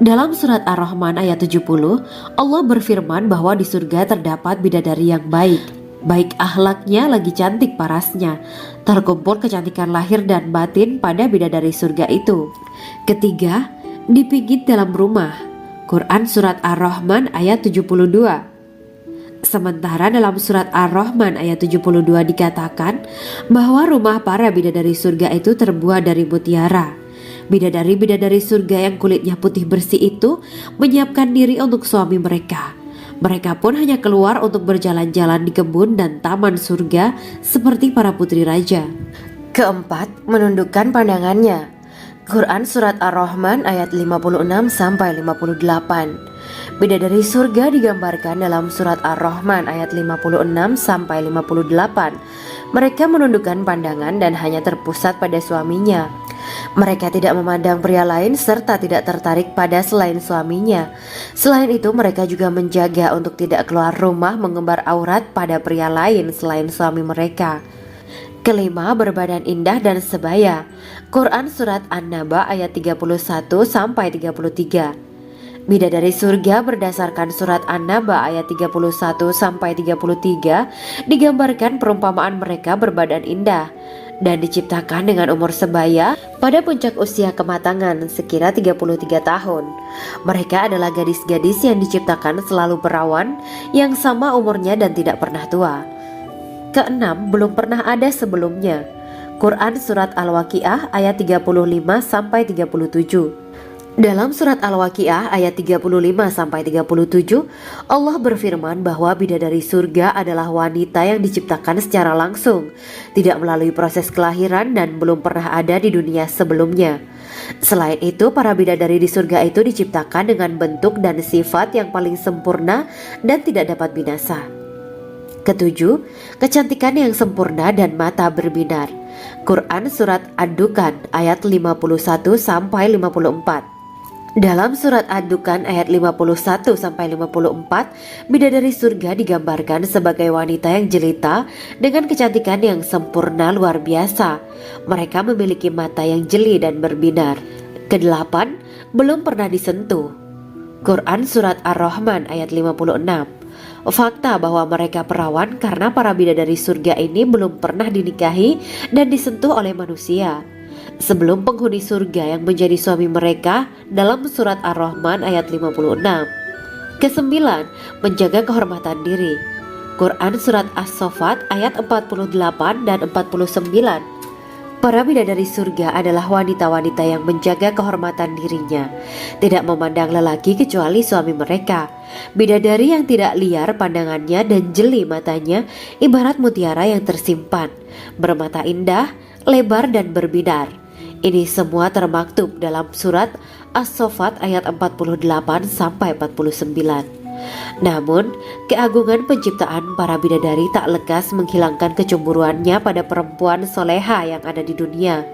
Dalam Surat Ar-Rahman ayat 70, Allah berfirman bahwa di surga terdapat bidadari yang baik. Baik akhlaknya lagi cantik parasnya. Terkumpul kecantikan lahir dan batin pada bidadari surga itu. Ketiga, dipigit dalam rumah. Quran Surat Ar-Rahman ayat 72. Sementara dalam Surat Ar-Rahman ayat 72 dikatakan bahwa rumah para bidadari surga itu terbuat dari mutiara. Bidadari-bidadari surga yang kulitnya putih bersih itu menyiapkan diri untuk suami mereka. Mereka pun hanya keluar untuk berjalan-jalan di kebun dan taman surga seperti para putri raja. Keempat, menundukkan pandangannya. Quran Surat Ar-Rahman ayat 56-58. Bidadari surga digambarkan dalam Surat Ar-Rahman ayat 56-58. Mereka menundukkan pandangan dan hanya terpusat pada suaminya. Mereka tidak memandang pria lain serta tidak tertarik pada selain suaminya. Selain itu mereka juga menjaga untuk tidak keluar rumah mengembar aurat pada pria lain selain suami mereka. Kelima, berbadan indah dan sebaya. Quran Surat An-Naba ayat 31-33. Bidadari surga berdasarkan Surat An-Naba ayat 31-33 digambarkan perumpamaan mereka berbadan indah dan diciptakan dengan umur sebaya pada puncak usia kematangan sekira 33 tahun. Mereka adalah gadis-gadis yang diciptakan selalu perawan yang sama umurnya dan tidak pernah tua. Keenam, belum pernah ada sebelumnya. Quran Surat Al-Waqiah ayat 35-37. Dalam Surat Al-Waqiah ayat 35-37, Allah berfirman bahwa bidadari surga adalah wanita yang diciptakan secara langsung, tidak melalui proses kelahiran dan belum pernah ada di dunia sebelumnya. Selain itu, para bidadari di surga itu diciptakan dengan bentuk dan sifat yang paling sempurna dan tidak dapat binasa. Ketujuh, kecantikan yang sempurna dan mata berbinar. Quran Surat Ad-Dukan ayat 51-54. Dalam Surat Ad-Dukan ayat 51-54, bidadari surga digambarkan sebagai wanita yang jelita dengan kecantikan yang sempurna luar biasa. Mereka memiliki mata yang jeli dan berbinar. Kedelapan, belum pernah disentuh. Quran Surat Ar-Rahman ayat 56. Fakta bahwa mereka perawan karena para bidadari surga ini belum pernah dinikahi dan disentuh oleh manusia sebelum penghuni surga yang menjadi suami mereka dalam Surat Ar-Rahman ayat 56. Kesembilan, menjaga kehormatan diri. Quran Surat As-Saffat ayat 48 dan 49. Para bidadari surga adalah wanita-wanita yang menjaga kehormatan dirinya, tidak memandang lelaki kecuali suami mereka. Bidadari yang tidak liar pandangannya dan jeli matanya ibarat mutiara yang tersimpan, bermata indah, lebar dan berbinar. Ini semua termaktub dalam Surat As-Saffat ayat 48-49. Namun, keagungan penciptaan para bidadari tak lekas menghilangkan kecemburuannya pada perempuan soleha yang ada di dunia.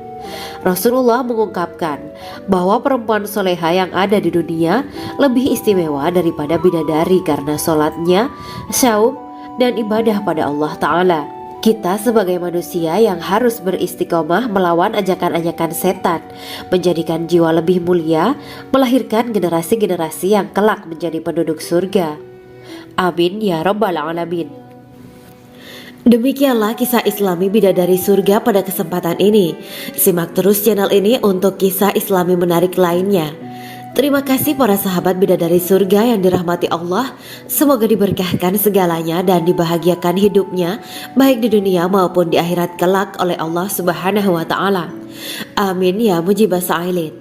Rasulullah mengungkapkan bahwa perempuan soleha yang ada di dunia lebih istimewa daripada bidadari karena sholatnya, syaum, dan ibadah pada Allah Ta'ala. Kita sebagai manusia yang harus beristiqomah melawan ajakan-ajakan setan, menjadikan jiwa lebih mulia, melahirkan generasi-generasi yang kelak menjadi penduduk surga. Amin ya rabbal alamin. Demikianlah kisah Islami bidadari surga pada kesempatan ini. Simak terus channel ini untuk kisah Islami menarik lainnya. Terima kasih para sahabat bidadari surga yang dirahmati Allah. Semoga diberkahkan segalanya dan dibahagiakan hidupnya baik di dunia maupun di akhirat kelak oleh Allah Subhanahu wa taala. Amin ya mujibah sa'ilin.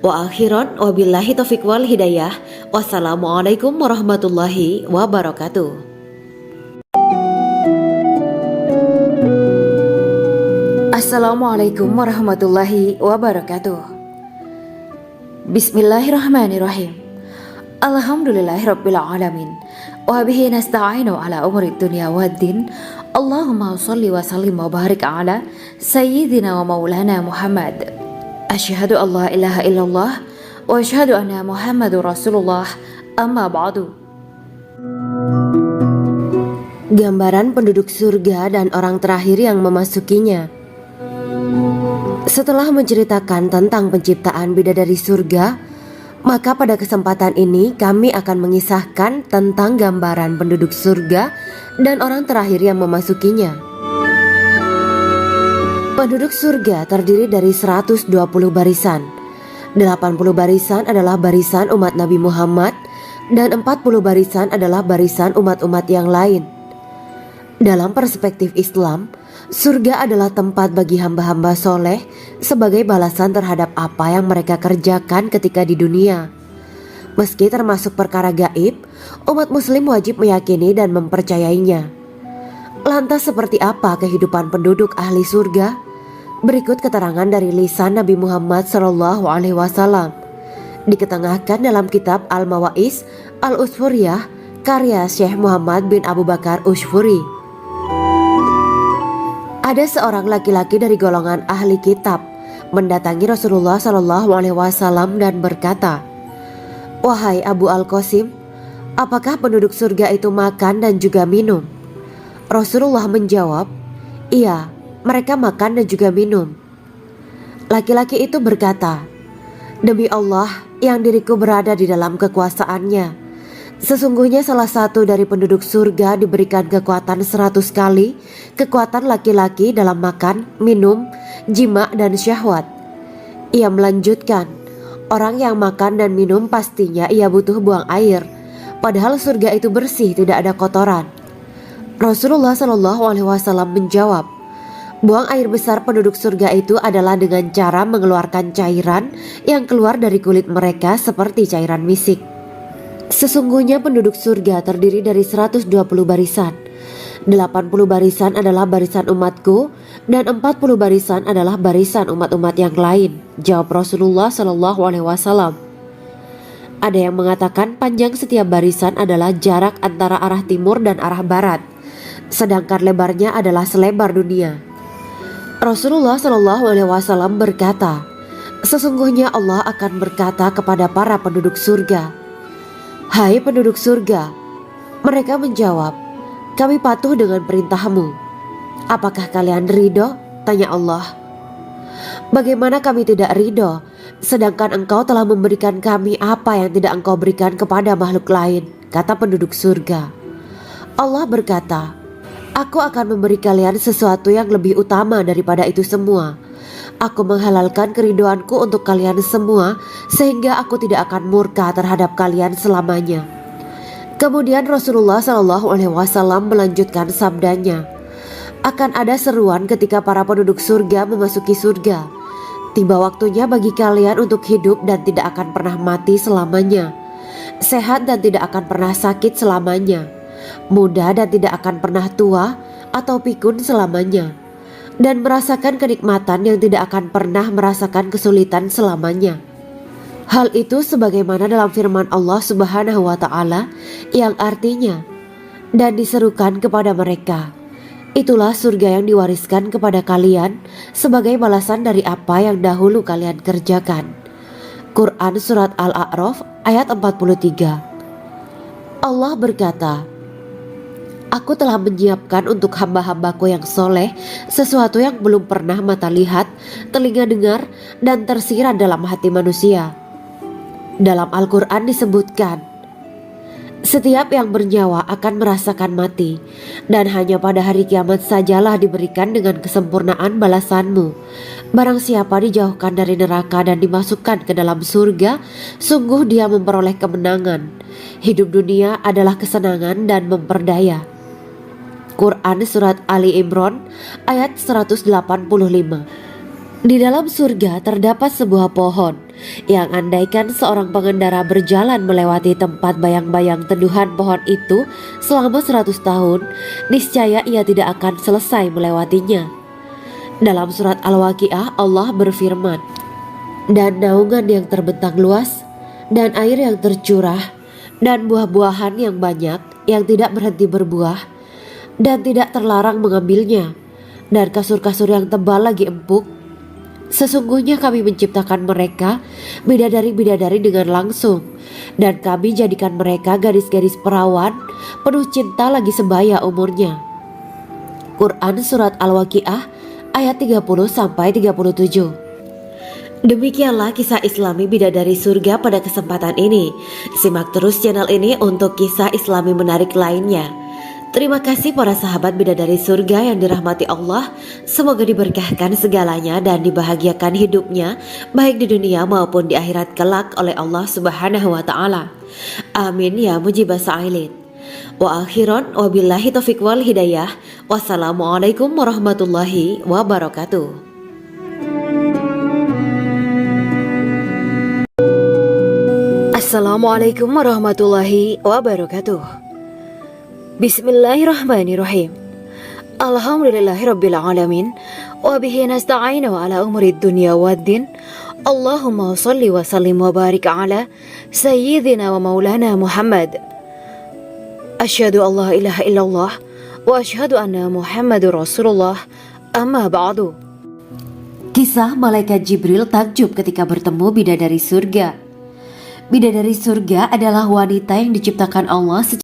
Wa akhiran wabillahi taufiq wal hidayah. Wassalamualaikum warahmatullahi wabarakatuh. Assalamualaikum warahmatullahi wabarakatuh. Bismillahirrahmanirrahim. Alhamdulillahirabbil alamin. Wa bihi nasta'inu ala umuri dunya waddin. Allahumma shalli wa sallim wa barik ala sayyidina wa maulana Muhammad. Asyhadu an la ilaha illallah wa asyhadu anna Muhammadur Rasulullah. Amma ba'du. Gambaran penduduk surga dan orang terakhir yang memasukinya. Setelah menceritakan tentang penciptaan bidadari surga, maka pada kesempatan ini kami akan mengisahkan tentang gambaran penduduk surga dan orang terakhir yang memasukinya. Penduduk surga terdiri dari 120 barisan. 80 barisan adalah barisan umat Nabi Muhammad dan 40 barisan adalah barisan umat-umat yang lain. Dalam perspektif Islam, surga adalah tempat bagi hamba-hamba soleh sebagai balasan terhadap apa yang mereka kerjakan ketika di dunia. Meski termasuk perkara gaib, umat muslim wajib meyakini dan mempercayainya. Lantas seperti apa kehidupan penduduk ahli surga? Berikut keterangan dari lisan Nabi Muhammad SAW, diketengahkan dalam kitab Al-Mawaiz Al-Usfuriyah karya Syekh Muhammad bin Abu Bakar Ushfuri. Ada seorang laki-laki dari golongan ahli kitab mendatangi Rasulullah SAW dan berkata, "Wahai Abu Al-Qasim, apakah penduduk surga itu makan dan juga minum?" Rasulullah menjawab, "Iya, mereka makan dan juga minum." Laki-laki itu berkata, "Demi Allah yang diriku berada di dalam kekuasaannya, sesungguhnya salah satu dari penduduk surga diberikan kekuatan 100 kali kekuatan laki-laki dalam makan, minum, jima, dan syahwat." Ia melanjutkan, "Orang yang makan dan minum pastinya ia butuh buang air, padahal surga itu bersih, tidak ada kotoran." Rasulullah SAW menjawab, "Buang air besar penduduk surga itu adalah dengan cara mengeluarkan cairan yang keluar dari kulit mereka seperti cairan misik." Sesungguhnya penduduk surga terdiri dari 120 barisan. 80 barisan adalah barisan umatku dan 40 barisan adalah barisan umat-umat yang lain, jawab Rasulullah SAW. Ada yang mengatakan panjang setiap barisan adalah jarak antara arah timur dan arah barat, sedangkan lebarnya adalah selebar dunia. Rasulullah SAW berkata, "Sesungguhnya Allah akan berkata kepada para penduduk surga, 'Hai penduduk surga,' mereka menjawab, 'Kami patuh dengan perintahmu.' 'Apakah kalian ridho?' tanya Allah. 'Bagaimana kami tidak ridho, sedangkan engkau telah memberikan kami apa yang tidak engkau berikan kepada makhluk lain,' kata penduduk surga. Allah berkata, 'Aku akan memberi kalian sesuatu yang lebih utama daripada itu semua. Aku menghalalkan keridoanku untuk kalian semua sehingga aku tidak akan murka terhadap kalian selamanya.'" Kemudian Rasulullah SAW melanjutkan sabdanya, "Akan ada seruan ketika para penduduk surga memasuki surga. Tiba waktunya bagi kalian untuk hidup dan tidak akan pernah mati selamanya, sehat dan tidak akan pernah sakit selamanya, muda dan tidak akan pernah tua atau pikun selamanya, dan merasakan kenikmatan yang tidak akan pernah merasakan kesulitan selamanya." Hal itu sebagaimana dalam firman Allah Subhanahu wa Ta'ala yang artinya, "Dan diserukan kepada mereka, itulah surga yang diwariskan kepada kalian sebagai balasan dari apa yang dahulu kalian kerjakan." Quran Surat Al-A'raf ayat 43. Allah berkata, "Aku telah menyiapkan untuk hamba-hambaku yang soleh sesuatu yang belum pernah mata lihat, telinga dengar, dan tersirat dalam hati manusia." Dalam Al-Quran disebutkan, "Setiap yang bernyawa akan merasakan mati, dan hanya pada hari kiamat sajalah diberikan dengan kesempurnaan balasanmu. Barang siapa dijauhkan dari neraka dan dimasukkan ke dalam surga, sungguh dia memperoleh kemenangan. Hidup dunia adalah kesenangan dan memperdaya." Quran Surat Ali Imran ayat 185. Di dalam surga terdapat sebuah pohon yang andaikan seorang pengendara berjalan melewati tempat bayang-bayang teduhan pohon itu selama 100 tahun, niscaya ia tidak akan selesai melewatinya. Dalam surat Al-Waqiah Allah berfirman, "Dan naungan yang terbentang luas, dan air yang tercurah, dan buah-buahan yang banyak yang tidak berhenti berbuah, dan tidak terlarang mengambilnya, dan kasur-kasur yang tebal lagi empuk. Sesungguhnya kami menciptakan mereka bidadari-bidadari dengan langsung, dan kami jadikan mereka gadis-gadis perawan penuh cinta lagi sebaya umurnya. Quran Surat Al-Waqiah ayat 30-37. Demikianlah kisah Islami bidadari surga pada kesempatan ini. Simak terus channel ini untuk kisah Islami menarik lainnya. Terima kasih para sahabat bidadari surga yang dirahmati Allah. Semoga diberkahkan segalanya dan dibahagiakan hidupnya baik di dunia maupun di akhirat kelak oleh Allah Subhanahu wa taala. Amin ya mujibah sa'ilin. Wa akhiran wabillahi taufiq wal hidayah. Wassalamualaikum warahmatullahi wabarakatuh. Assalamualaikum warahmatullahi wabarakatuh. Bismillahirrahmanirrahim. Alhamdulillahirabbil alamin wa bihi nasta'inu ala umurid dunya waddin. Allahumma shalli wa sallim wa barik ala sayyidina wa maulana Muhammad. Asyhadu an la ilaha illallah wa asyhadu anna Muhammadur Rasulullah. Amma ba'du. Kisah malaikat Jibril takjub ketika bertemu bidadari surga. Bidadari surga adalah wanita yang diciptakan Allah